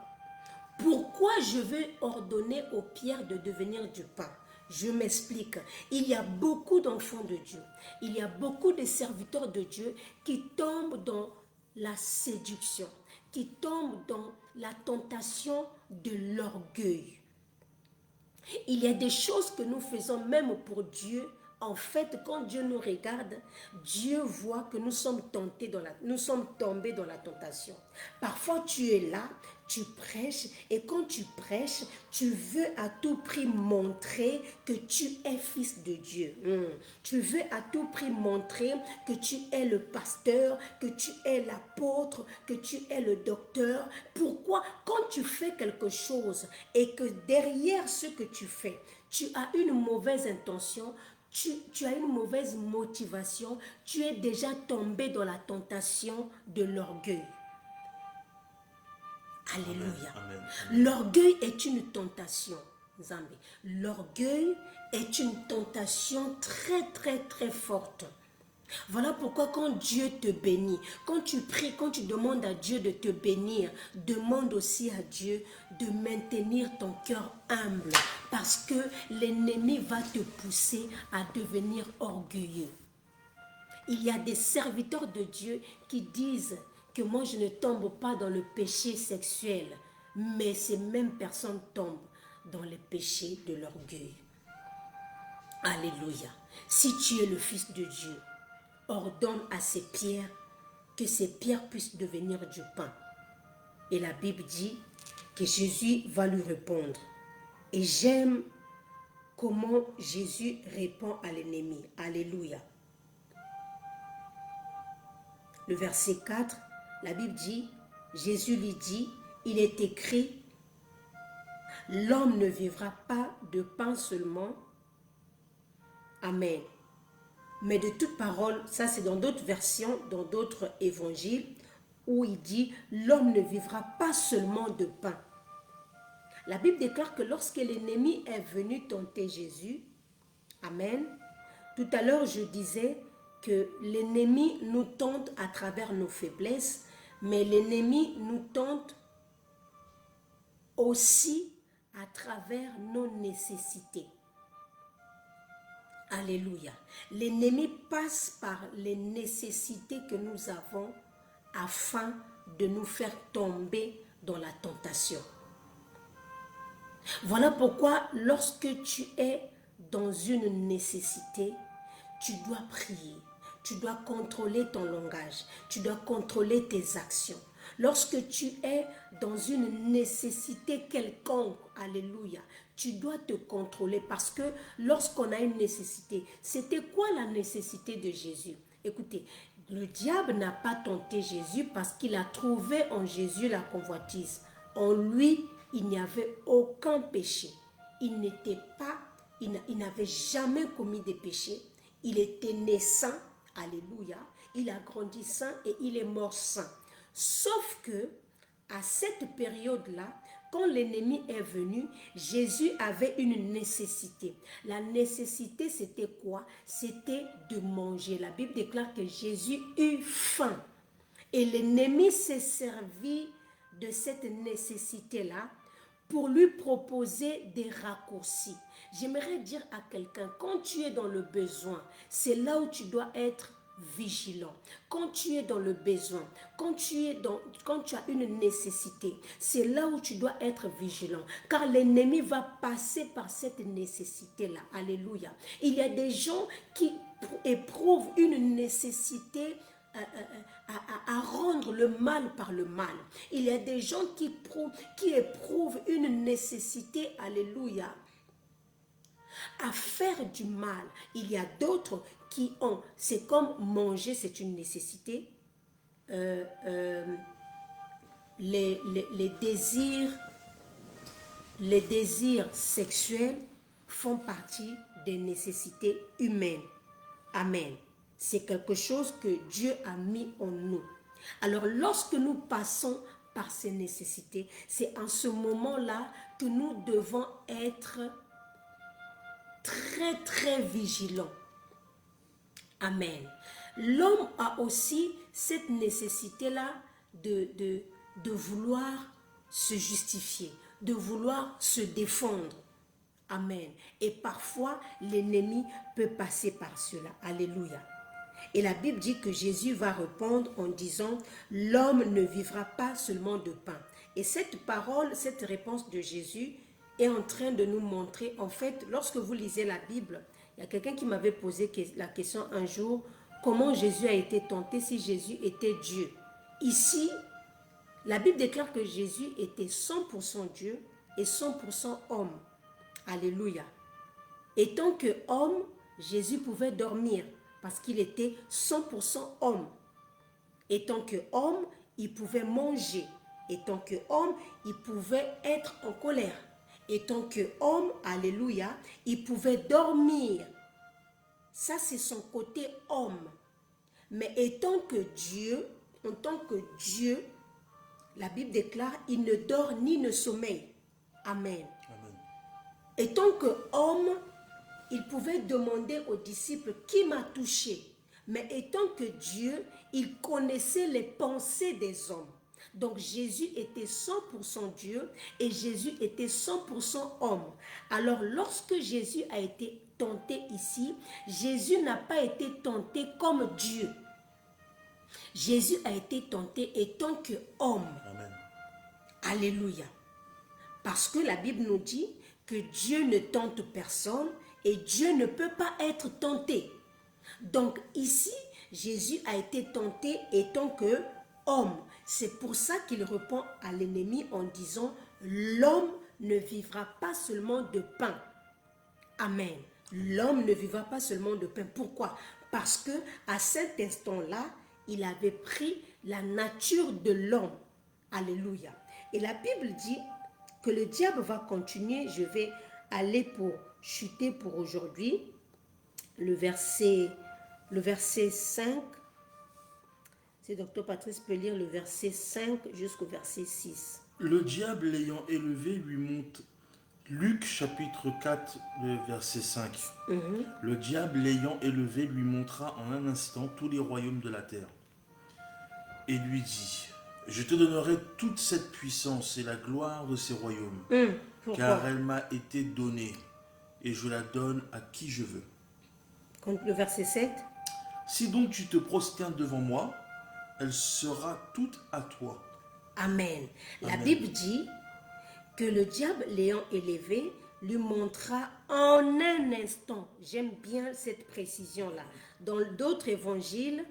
Speaker 1: Pourquoi je veux ordonner aux pierres de devenir du pain? Je m'explique. Il y a beaucoup d'enfants de Dieu. Il y a beaucoup de serviteurs de Dieu qui tombent dans la séduction, qui tombent dans la tentation de l'orgueil. Il y a des choses que nous faisons même pour Dieu. En fait, quand Dieu nous regarde, Dieu voit que nous sommes tombés dans la tentation. Parfois, tu es là, tu prêches, et quand tu prêches, tu veux à tout prix montrer que tu es fils de Dieu. Tu veux à tout prix montrer que tu es le pasteur, que tu es l'apôtre, que tu es le docteur. Pourquoi? Quand tu fais quelque chose et que derrière ce que tu fais, tu as une mauvaise intention, tu as une mauvaise motivation, tu es déjà tombé dans la tentation de l'orgueil. Alléluia. L'orgueil est une tentation, Zambé. L'orgueil est une tentation très, très, très forte. Voilà pourquoi quand Dieu te bénit, quand tu pries, quand tu demandes à Dieu de te bénir, demande aussi à Dieu de maintenir ton cœur humble, parce que l'ennemi va te pousser à devenir orgueilleux. Il y a des serviteurs de Dieu qui disent que moi je ne tombe pas dans le péché sexuel, mais ces mêmes personnes tombent dans le péché de l'orgueil. Alléluia. Si tu es le Fils de Dieu, ordonne à ces pierres que ces pierres puissent devenir du pain. Et la Bible dit que Jésus va lui répondre. Et j'aime comment Jésus répond à l'ennemi. Alléluia. Le verset 4, la Bible dit, Jésus lui dit, il est écrit, l'homme ne vivra pas de pain seulement. Amen. Mais de toute parole, ça c'est dans d'autres versions, dans d'autres évangiles, où il dit, l'homme ne vivra pas seulement de pain. La Bible déclare que lorsque l'ennemi est venu tenter Jésus, amen, tout à l'heure je disais que l'ennemi nous tente à travers nos faiblesses, mais l'ennemi nous tente aussi à travers nos nécessités. Alléluia. L'ennemi passe par les nécessités que nous avons afin de nous faire tomber dans la tentation. Voilà pourquoi lorsque tu es dans une nécessité, tu dois prier. Tu dois contrôler ton langage. Tu dois contrôler tes actions. Lorsque tu es dans une nécessité quelconque, alléluia, tu dois te contrôler parce que lorsqu'on a une nécessité, c'était quoi la nécessité de Jésus? Écoutez, le diable n'a pas tenté Jésus parce qu'il a trouvé en Jésus la convoitise. En lui, il n'y avait aucun péché. Il n'avait jamais commis de péché. Il était né saint, alléluia. Il a grandi saint et il est mort saint. Sauf que, à cette période-là, quand l'ennemi est venu, Jésus avait une nécessité. La nécessité, c'était quoi? C'était de manger. La Bible déclare que Jésus eut faim. Et l'ennemi s'est servi de cette nécessité-là pour lui proposer des raccourcis. J'aimerais dire à quelqu'un, quand tu es dans le besoin, c'est là où tu dois être vigilant. Quand tu es dans le besoin, quand tu as une nécessité, c'est là où tu dois être vigilant. Car l'ennemi va passer par cette nécessité-là. Alléluia. Il y a des gens qui éprouvent une nécessité à rendre le mal par le mal. Il y a des gens qui éprouvent une nécessité, alléluia, à faire du mal. Il y a d'autres qui ont, c'est comme manger, c'est une nécessité. Les désirs sexuels font partie des nécessités humaines. Amen. C'est quelque chose que Dieu a mis en nous. Alors, lorsque nous passons par ces nécessités, c'est en ce moment-là que nous devons être très, très vigilants. Amen. L'homme a aussi cette nécessité-là de vouloir se justifier, de vouloir se défendre. Amen. Et parfois, l'ennemi peut passer par cela. Alléluia. Et la Bible dit que Jésus va répondre en disant « L'homme ne vivra pas seulement de pain ». Et cette parole, cette réponse de Jésus est en train de nous montrer, en fait, lorsque vous lisez la Bible, il y a quelqu'un qui m'avait posé la question un jour, comment Jésus a été tenté si Jésus était Dieu. Ici, la Bible déclare que Jésus était 100% Dieu et 100% homme. Alléluia. Et tant qu'homme, Jésus pouvait dormir parce qu'il était 100% homme. Et tant qu'homme, il pouvait manger. Et tant qu'homme, il pouvait être en colère. Et tant qu'homme, alléluia, il pouvait dormir. Ça, c'est son côté homme. Mais étant que Dieu, en tant que Dieu, la Bible déclare, il ne dort ni ne sommeille. Amen.
Speaker 2: Amen.
Speaker 1: Étant qu'homme, il pouvait demander aux disciples qui m'a touché. Mais étant que Dieu, il connaissait les pensées des hommes. Donc Jésus était 100% Dieu et Jésus était 100% homme. Alors lorsque Jésus a été tenté ici, Jésus n'a pas été tenté comme Dieu. Jésus a été tenté étant qu'homme.
Speaker 2: Amen.
Speaker 1: Alléluia. Parce que la Bible nous dit que Dieu ne tente personne et Dieu ne peut pas être tenté. Donc ici, Jésus a été tenté étant que homme. C'est pour ça qu'il répond à l'ennemi en disant « L'homme ne vivra pas seulement de pain. » Amen. L'homme ne vivra pas seulement de pain. Pourquoi? Parce que à cet instant-là, il avait pris la nature de l'homme. Alléluia. Et la Bible dit que le diable va continuer. Je vais aller pour chuter pour aujourd'hui. Le verset 5. Si Dr Patrice peut lire le verset 5 jusqu'au verset 6.
Speaker 2: Le diable l'ayant élevé lui monte. Luc chapitre 4, le verset 5. Le diable l'ayant élevé lui montra en un instant tous les royaumes de la terre. Et lui dit, je te donnerai toute cette puissance et la gloire de ces royaumes, car elle m'a été donnée, et je la donne à qui je veux.
Speaker 1: Le verset 7.
Speaker 2: Si donc tu te prosternes devant moi, elle sera toute à toi.
Speaker 1: Amen. La
Speaker 2: Amen.
Speaker 1: Bible dit que le diable l'ayant élevé lui montra En un instant, j'aime bien cette précision-là. Dans d'autres évangiles,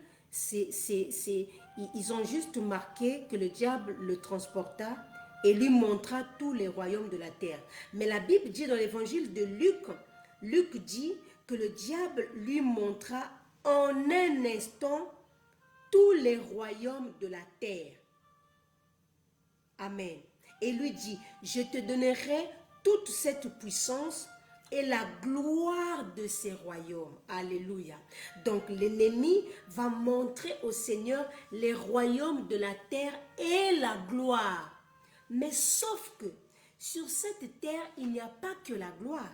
Speaker 1: ils ont juste marqué que le diable le transporta et lui montra tous les royaumes de la terre. Mais la Bible dit dans l'évangile de Luc, Luc dit que le diable lui montra en un instant tous les royaumes de la terre. Amen. Et lui dit, je te donnerai toute cette puissance et la gloire de ces royaumes. Alléluia. Donc l'ennemi va montrer au Seigneur les royaumes de la terre et la gloire. Mais sauf que sur cette terre, il n'y a pas que la gloire.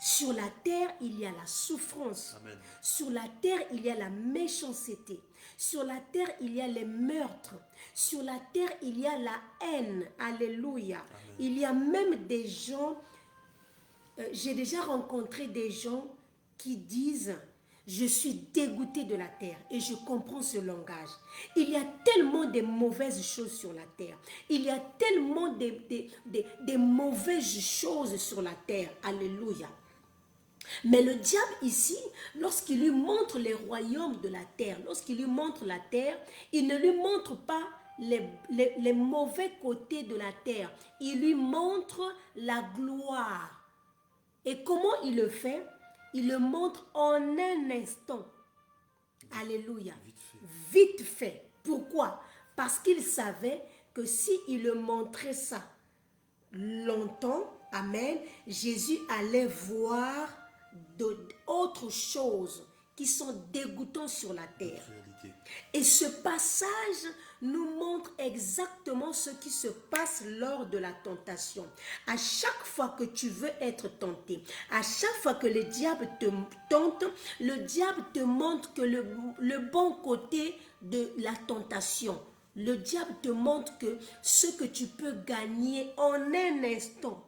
Speaker 1: Sur la terre, il y a la souffrance.
Speaker 2: Amen.
Speaker 1: Sur la terre, il y a la méchanceté. Sur la terre, il y a les meurtres. Sur la terre, il y a la haine. Alléluia.
Speaker 2: Amen.
Speaker 1: Il y a même des gens, j'ai déjà rencontré des gens qui disent, je suis dégoûté de la terre et je comprends ce langage. Il y a tellement de mauvaises choses sur la terre. Il y a tellement de mauvaises choses sur la terre. Alléluia. Mais le diable ici, lorsqu'il lui montre les royaumes de la terre, lorsqu'il lui montre la terre, il ne lui montre pas les mauvais côtés de la terre. Il lui montre la gloire. Et comment il le fait? Il le montre en un instant. Alléluia.
Speaker 2: Vite fait.
Speaker 1: Vite fait. Pourquoi? Parce qu'il savait que s'il le montrait ça longtemps, amen, Jésus allait voir d'autres choses qui sont dégoûtantes sur la terre. Et ce passage nous montre exactement ce qui se passe lors de la tentation. À chaque fois que tu veux être tenté, à chaque fois que le diable te tente, le diable te montre que le bon côté de la tentation. Le diable te montre que ce que tu peux gagner en un instant.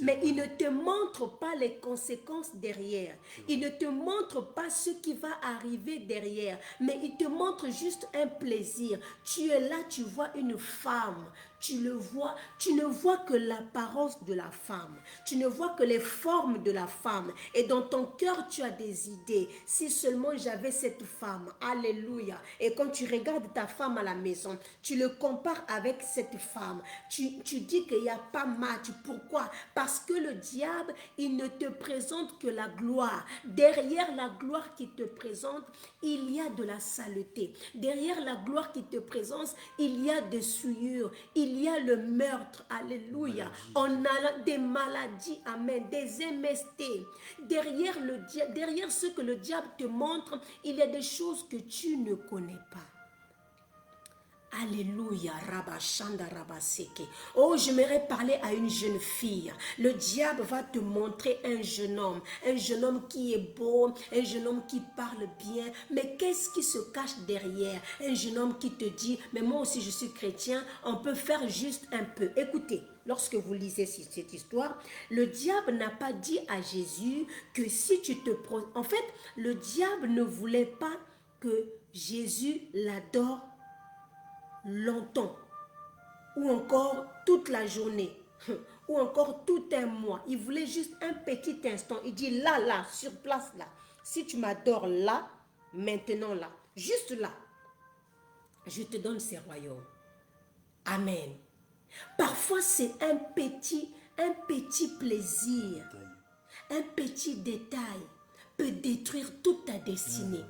Speaker 1: Mais il ne te montre pas les conséquences derrière. Il ne te montre pas ce qui va arriver derrière. Mais il te montre juste un plaisir. Tu es là, tu vois une femme. Tu le vois, tu ne vois que l'apparence de la femme. Tu ne vois que les formes de la femme. Et dans ton cœur, tu as des idées. Si seulement j'avais cette femme. Alléluia. Et quand tu regardes ta femme à la maison, tu le compares avec cette femme. Tu dis qu'il n'y a pas match. Pourquoi? Parce que le diable, il ne te présente que la gloire. Derrière la gloire qu'il te présente, il y a de la saleté. Derrière la gloire qu'il te présente, il y a des souillures. Il y a le meurtre. Alléluia. On a des maladies. Amen. Des MST. Derrière ce que le diable te montre, il y a des choses que tu ne connais pas. Alléluia, Rabashanda Rabaseke. Oh, j'aimerais parler à une jeune fille. Le diable va te montrer un jeune homme qui est beau, un jeune homme qui parle bien. Mais qu'est-ce qui se cache derrière? Un jeune homme qui te dit, mais moi aussi je suis chrétien, on peut faire juste un peu. Écoutez, lorsque vous lisez cette histoire, le diable n'a pas dit à Jésus que si tu te... En fait, le diable ne voulait pas que Jésus l'adore longtemps, ou encore toute la journée, ou encore tout un mois. Il voulait juste un petit instant. Il dit là, sur place là. Si tu m'adores là, maintenant là, juste là, je te donne ces royaumes. Amen. Parfois c'est un petit plaisir, un petit détail peut détruire toute ta destinée.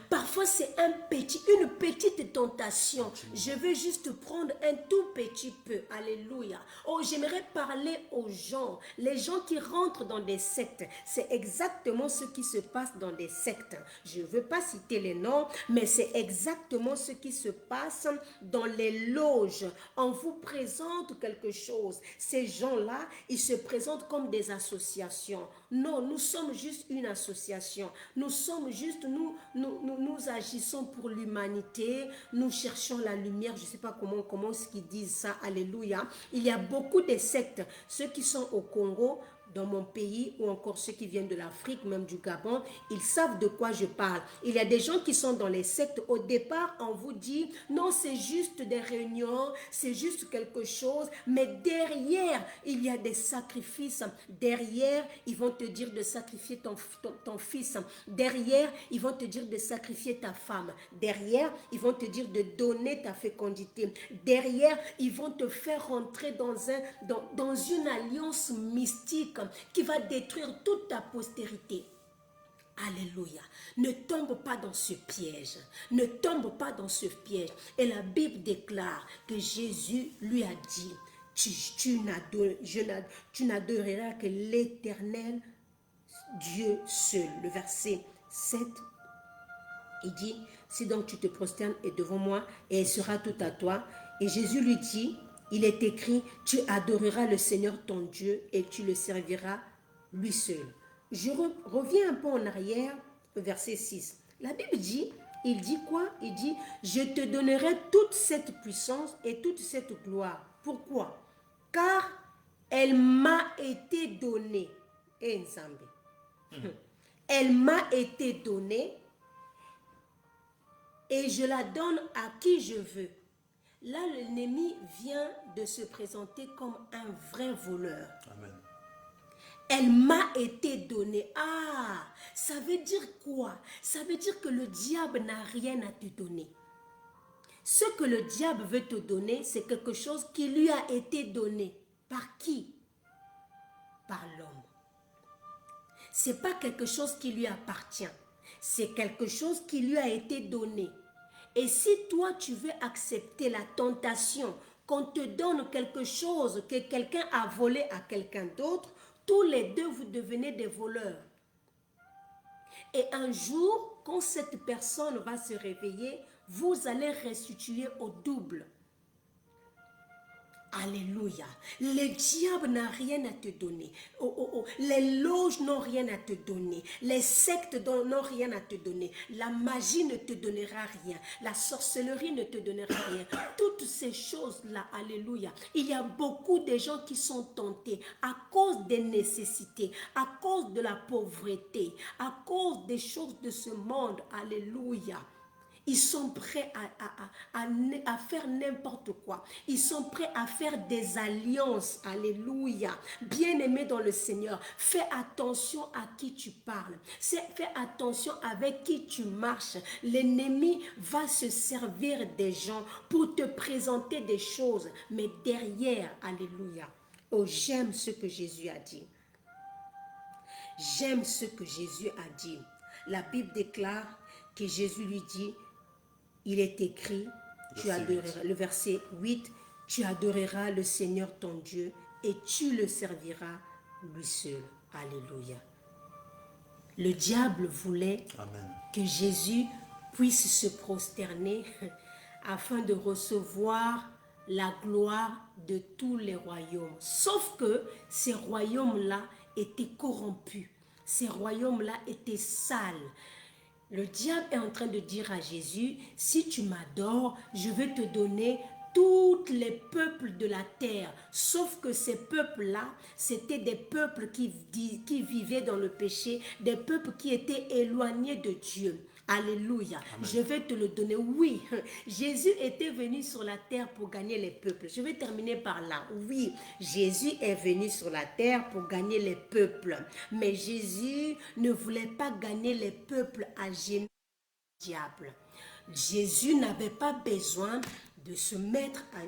Speaker 1: Parfois, c'est une petite tentation. Je veux juste prendre un tout petit peu. Alléluia. Oh, j'aimerais parler aux gens. Les gens qui rentrent dans des sectes. C'est exactement ce qui se passe dans des sectes. Je ne veux pas citer les noms, mais c'est exactement ce qui se passe dans les loges. On vous présente quelque chose. Ces gens-là, ils se présentent comme des associations. Non, nous sommes juste une association. Nous sommes juste, nous agissons pour l'humanité. Nous cherchons la lumière. Je ne sais pas comment ils disent ça. Alléluia. Il y a beaucoup de sectes. Ceux qui sont au Congo, dans mon pays ou encore ceux qui viennent de l'Afrique, même du Gabon, ils savent de quoi je parle. Il y a des gens qui sont dans les sectes. Au départ, on vous dit, non, c'est juste des réunions, c'est juste quelque chose, mais derrière, il y a des sacrifices. Derrière, ils vont te dire de sacrifier ton fils. Derrière, ils vont te dire de sacrifier ta femme. Derrière, ils vont te dire de donner ta fécondité. Derrière, ils vont te faire rentrer dans une alliance mystique qui va détruire toute ta postérité. Alléluia. Ne tombe pas dans ce piège. Ne tombe pas dans ce piège. Et la Bible déclare que Jésus lui a dit, tu n'adoreras que l'Éternel Dieu seul. Le verset 7, il dit, si donc tu te prosternes et devant moi, et elle sera tout à toi. Et Jésus lui dit, il est écrit, tu adoreras le Seigneur ton Dieu et tu le serviras lui seul. Je reviens un peu en arrière, verset 6. La Bible dit, il dit quoi? Il dit, je te donnerai toute cette puissance et toute cette gloire. Pourquoi? Car elle m'a été donnée. Et Nzambe. Elle m'a été donnée et je la donne à qui je veux. Là, l'ennemi vient de se présenter comme un vrai voleur.
Speaker 2: Amen.
Speaker 1: Elle m'a été donnée. Ah, ça veut dire quoi? Ça veut dire que le diable n'a rien à te donner. Ce que le diable veut te donner, c'est quelque chose qui lui a été donné. Par qui? Par l'homme. Ce n'est pas quelque chose qui lui appartient. C'est quelque chose qui lui a été donné. Et si toi, tu veux accepter la tentation, qu'on te donne quelque chose que quelqu'un a volé à quelqu'un d'autre, tous les deux, vous devenez des voleurs. Et un jour, quand cette personne va se réveiller, vous allez restituer au double. Alléluia. Le diable n'a rien à te donner. Les loges n'ont rien à te donner. Les sectes n'ont rien à te donner. La magie ne te donnera rien. La sorcellerie ne te donnera rien. Toutes ces choses-là, alléluia. Il y a beaucoup de gens qui sont tentés à cause des nécessités, à cause de la pauvreté, à cause des choses de ce monde. Alléluia. Ils sont prêts à faire n'importe quoi. Ils sont prêts à faire des alliances. Alléluia. Bien-aimé dans le Seigneur, fais attention à qui tu parles. Fais attention avec qui tu marches. L'ennemi va se servir des gens pour te présenter des choses. Mais derrière, alléluia. Oh, j'aime ce que Jésus a dit. J'aime ce que Jésus a dit. La Bible déclare que Jésus lui dit, il est écrit, le verset 8, tu adoreras le Seigneur ton Dieu et tu le serviras lui seul. Alléluia. Le diable voulait que Jésus puisse se prosterner afin de recevoir la gloire de tous les royaumes. Sauf que ces royaumes-là étaient corrompus. Ces royaumes-là étaient sales. Le diable est en train de dire à Jésus, si tu m'adores, je vais te donner tous les peuples de la terre. Sauf que ces peuples-là, c'était des peuples qui vivaient dans le péché, des peuples qui étaient éloignés de Dieu. Alléluia. Amen. Je vais te le donner. Oui, Jésus était venu sur la terre pour gagner les peuples. Je vais terminer par là. Oui, Jésus est venu sur la terre pour gagner les peuples. Mais Jésus ne voulait pas gagner les peuples à genoux du diable. Jésus n'avait pas besoin de se mettre à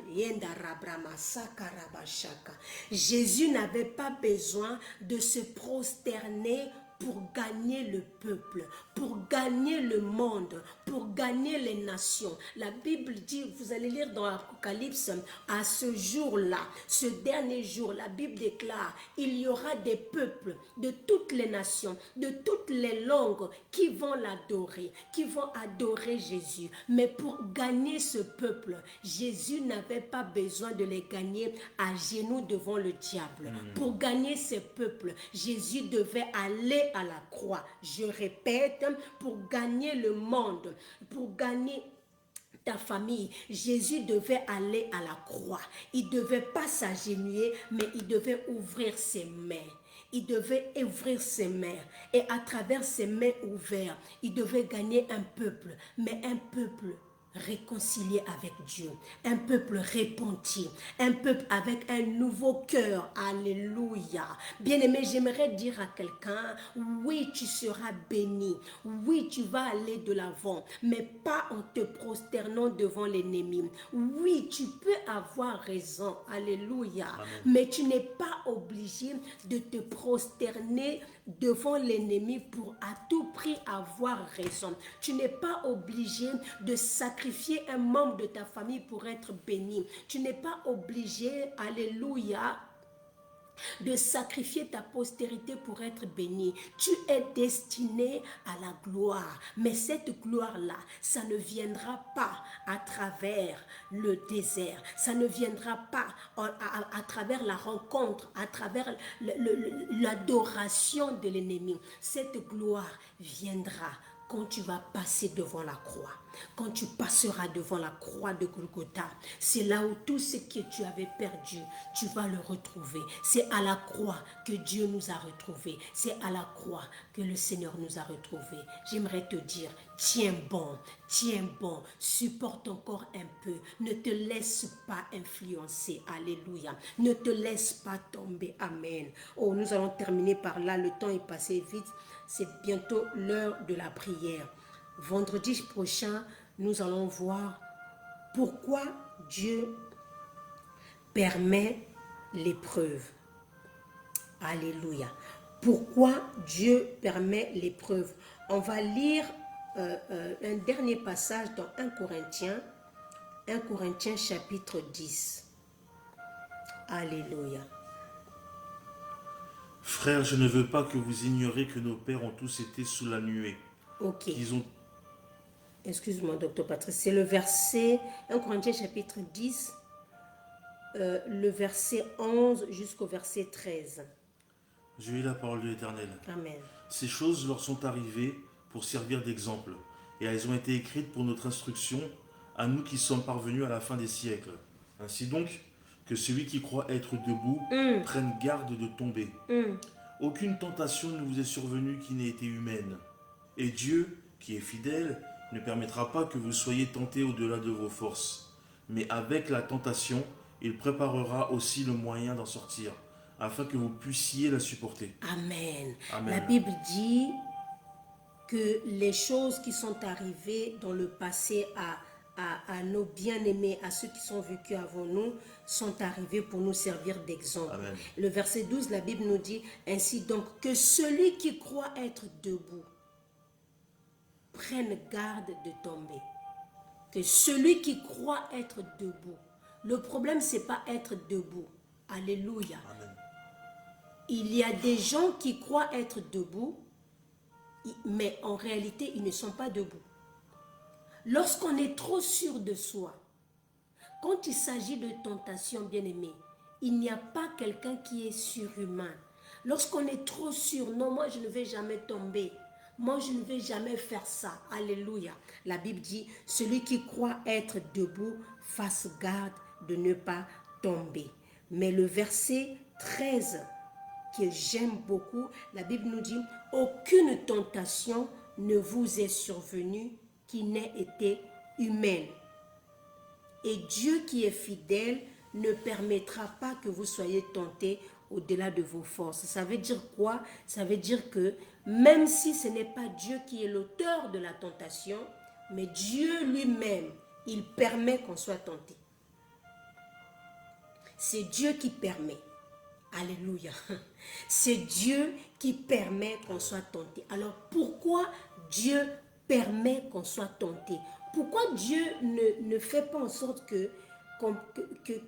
Speaker 1: Jésus n'avait pas besoin de se prosterner pour gagner le peuple, pour gagner le monde, pour gagner les nations. La Bible dit, vous allez lire dans l'Apocalypse, à ce jour-là, ce dernier jour, la Bible déclare, il y aura des peuples de toutes les nations, de toutes les langues qui vont l'adorer, qui vont adorer Jésus. Mais pour gagner ce peuple, Jésus n'avait pas besoin de les gagner à genoux devant le diable. Pour gagner ces peuples, Jésus devait aller à la croix. Je répète, pour gagner le monde, pour gagner ta famille, Jésus devait aller à la croix. Il ne devait pas s'agenouiller, mais il devait ouvrir ses mains. Il devait ouvrir ses mains. Et à travers ses mains ouvertes, il devait gagner un peuple. Mais un peuple réconcilié avec Dieu, un peuple repenti, un peuple avec un nouveau cœur. Alléluia. Bien-aimé, j'aimerais dire à quelqu'un, oui, tu seras béni, oui, tu vas aller de l'avant, mais pas en te prosternant devant l'ennemi. Oui, tu peux avoir raison, alléluia,
Speaker 2: Amen.
Speaker 1: mais tu n'es pas obligé de te prosterner devant l'ennemi pour à tout prix avoir raison. Tu n'es pas obligé de sacrifier un membre de ta famille pour être béni. Tu n'es pas obligé, alléluia, de sacrifier ta postérité pour être béni. Tu es destiné à la gloire. Mais cette gloire-là, ça ne viendra pas à travers le désert. Ça ne viendra pas à travers la rencontre, à travers l'adoration de l'ennemi. Cette gloire viendra quand tu vas passer devant la croix, quand tu passeras devant la croix de Golgotha, c'est là où tout ce que tu avais perdu, tu vas le retrouver. C'est à la croix que Dieu nous a retrouvés. C'est à la croix que le Seigneur nous a retrouvés. J'aimerais te dire, tiens bon, supporte encore un peu. Ne te laisse pas influencer. Alléluia. Ne te laisse pas tomber. Amen. Oh, nous allons terminer par là. Le temps est passé vite. C'est bientôt l'heure de la prière. Vendredi prochain, nous allons voir pourquoi Dieu permet l'épreuve. Alléluia. Pourquoi Dieu permet l'épreuve? On va lire un dernier passage dans 1 Corinthiens chapitre 10. Alléluia.
Speaker 2: Frères, je ne veux pas que vous ignoriez que nos pères ont tous été sous la nuée.
Speaker 1: Ok.
Speaker 2: Ils ont...
Speaker 1: Excuse-moi, docteur Patrice. C'est le verset 1 Corinthiens chapitre 10, le verset 11 jusqu'au verset 13.
Speaker 2: Je lis la parole de l'Éternel.
Speaker 1: Amen.
Speaker 2: Ces choses leur sont arrivées pour servir d'exemple, et elles ont été écrites pour notre instruction, à nous qui sommes parvenus à la fin des siècles. Ainsi donc, que celui qui croit être debout prenne garde de tomber. Aucune tentation ne vous est survenue qui n'ait été humaine. Et Dieu, qui est fidèle, ne permettra pas que vous soyez tentés au-delà de vos forces. Mais avec la tentation, il préparera aussi le moyen d'en sortir, afin que vous puissiez la supporter.
Speaker 1: Amen.
Speaker 2: Amen.
Speaker 1: La Bible dit que les choses qui sont arrivées dans le passé à nos bien-aimés, à ceux qui sont vécus avant nous, sont arrivés pour nous servir d'exemple.
Speaker 2: Amen.
Speaker 1: Le verset 12, la Bible nous dit, ainsi donc, que celui qui croit être debout prenne garde de tomber. Que celui qui croit être debout. Le problème, c'est pas être debout. Alléluia.
Speaker 2: Amen.
Speaker 1: Il y a des gens qui croient être debout, mais en réalité, ils ne sont pas debout. Lorsqu'on est trop sûr de soi, quand il s'agit de tentation, bien-aimé, il n'y a pas quelqu'un qui est surhumain. Lorsqu'on est trop sûr, non, moi je ne vais jamais tomber. Moi je ne vais jamais faire ça. Alléluia. La Bible dit, celui qui croit être debout, fasse garde de ne pas tomber. Mais le verset 13, que j'aime beaucoup, la Bible nous dit, aucune tentation ne vous est survenue qui n'ait été humaine. Et Dieu qui est fidèle ne permettra pas que vous soyez tentés au-delà de vos forces. Ça veut dire quoi? Ça veut dire que même si ce n'est pas Dieu qui est l'auteur de la tentation, mais Dieu lui-même, il permet qu'on soit tenté. C'est Dieu qui permet. Alléluia. C'est Dieu qui permet qu'on soit tenté. Alors pourquoi Dieu permet qu'on soit tenté? Pourquoi Dieu ne fait pas en sorte que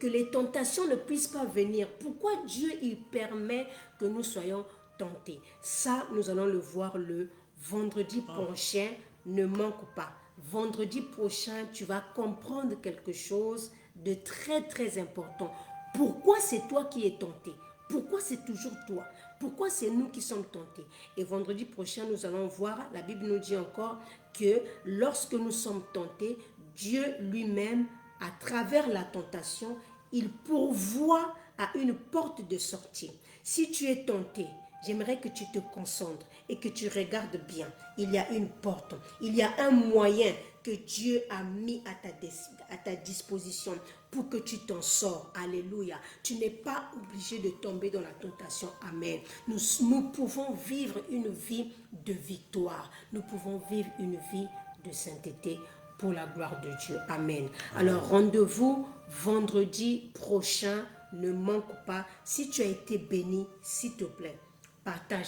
Speaker 1: les tentations ne puissent pas venir? Pourquoi Dieu il permet que nous soyons tentés? Ça, nous allons le voir le vendredi prochain. Ne manque pas. Vendredi prochain, tu vas comprendre quelque chose de très très important. Pourquoi c'est toi qui es tenté? Pourquoi c'est toujours toi? Pourquoi c'est nous qui sommes tentés? Et vendredi prochain, nous allons voir, la Bible nous dit encore que lorsque nous sommes tentés, Dieu lui-même, à travers la tentation, il pourvoit à une porte de sortie. Si tu es tenté, j'aimerais que tu te concentres et que tu regardes bien. Il y a une porte, il y a un moyen que Dieu a mis à ta disposition pour que tu t'en sors. Alléluia. Tu n'es pas obligé de tomber dans la tentation. Amen. Nous pouvons vivre une vie de victoire. Nous pouvons vivre une vie de sainteté pour la gloire de Dieu. Amen. Alors, rendez-vous vendredi prochain. Ne manque pas. Si tu as été béni, s'il te plaît, partage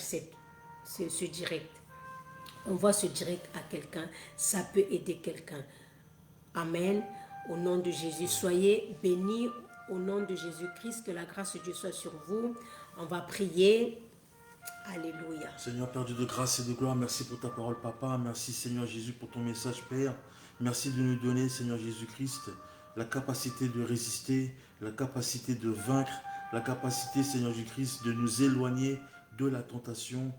Speaker 1: ce direct. Envoie ce direct à quelqu'un. Ça peut aider quelqu'un. Amen. Au nom de Jésus, soyez bénis. Au nom de Jésus-Christ, que la grâce de Dieu soit sur vous. On va prier. Alléluia.
Speaker 2: Seigneur, Père Dieu de grâce et de gloire, merci pour ta parole, Papa. Merci, Seigneur Jésus, pour ton message, Père. Merci de nous donner, Seigneur Jésus-Christ, la capacité de résister, la capacité de vaincre, la capacité, Seigneur Jésus-Christ, de nous éloigner de la tentation,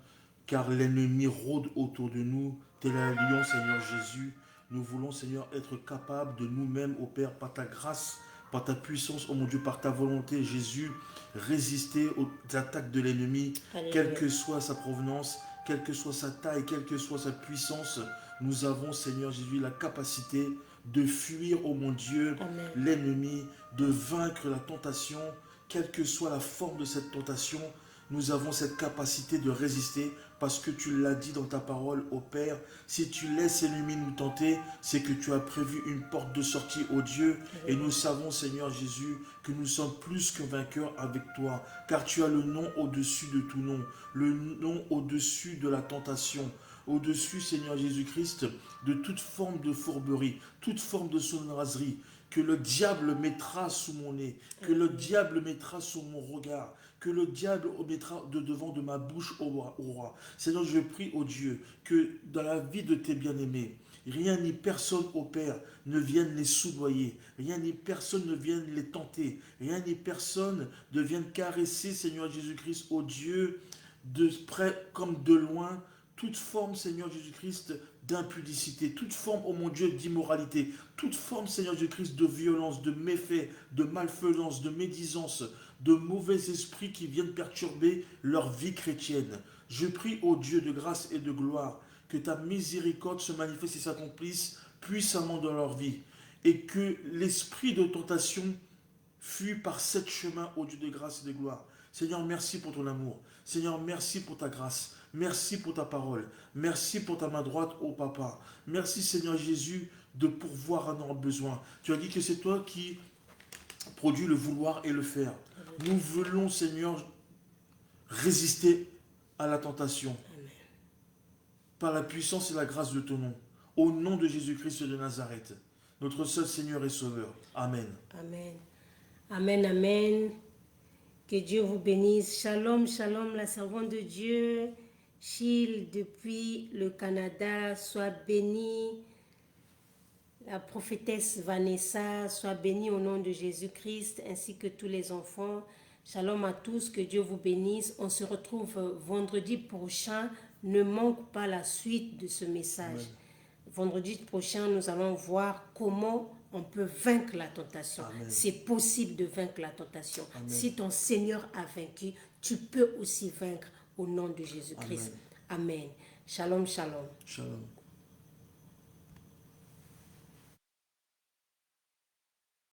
Speaker 2: car l'ennemi rôde autour de nous, tel un lion, Seigneur Jésus. Nous voulons, Seigneur, être capables de nous-mêmes, ô Père, par ta grâce, par ta puissance, ô mon Dieu, par ta volonté, Jésus, résister aux attaques de l'ennemi, quelle que soit sa provenance, quelle que soit sa taille, quelle que soit sa puissance. Nous avons, Seigneur Jésus, la capacité de fuir, ô mon Dieu, l'ennemi, de vaincre la tentation, quelle que soit la forme de cette tentation. Nous avons cette capacité de résister parce que tu l'as dit dans ta parole, ô Père. Si tu laisses l'ennemi nous tenter, c'est que tu as prévu une porte de sortie, ô Dieu. Et nous savons, Seigneur Jésus, que nous sommes plus que vainqueurs avec toi, car tu as le nom au-dessus de tout nom, le nom au-dessus de la tentation, au-dessus, Seigneur Jésus-Christ, de toute forme de fourberie, toute forme de sournoiserie, que le diable mettra sous mon nez, que le diable mettra sous mon regard, que le diable mettra de devant de ma bouche au roi. Seigneur, je prie, ô Dieu, que dans la vie de tes bien-aimés, rien ni personne, ô Père, ne vienne les soudoyer, rien ni personne ne vienne les tenter, rien ni personne ne vienne caresser, Seigneur Jésus-Christ, ô Dieu, de près comme de loin, toute forme, Seigneur Jésus-Christ, d'impudicité, toute forme, oh mon Dieu, d'immoralité, toute forme, Seigneur Jésus-Christ, de violence, de méfait, de malfaisance, de médisance, de mauvais esprits qui viennent perturber leur vie chrétienne. Je prie, ô Dieu de grâce et de gloire, que ta miséricorde se manifeste et s'accomplisse puissamment dans leur vie, et que l'esprit de tentation fuit par sept chemins, ô Dieu de grâce et de gloire. Seigneur, merci pour ton amour. Seigneur, merci pour ta grâce. Merci pour ta parole. Merci pour ta main droite, ô Papa. Merci, Seigneur Jésus, de pourvoir à nos besoins. Tu as dit que c'est toi qui produis le vouloir et le faire. Nous voulons, Seigneur, résister à la tentation. Amen. Par la puissance et la grâce de ton nom. Au nom de Jésus-Christ de Nazareth, notre seul Seigneur et Sauveur. Amen.
Speaker 1: Amen. Amen, amen. Que Dieu vous bénisse. Shalom, shalom, la servante de Dieu. Chil, depuis le Canada, soit bénie. La prophétesse Vanessa, soit bénie au nom de Jésus-Christ, ainsi que tous les enfants. Shalom à tous, que Dieu vous bénisse. On se retrouve vendredi prochain. Ne manque pas la suite de ce message. Amen. Vendredi prochain, nous allons voir comment on peut vaincre la tentation. C'est possible de vaincre la tentation. Amen. Si ton Seigneur a vaincu, tu peux aussi vaincre au nom de Jésus-Christ. Amen. Amen. Shalom, shalom.
Speaker 2: Shalom.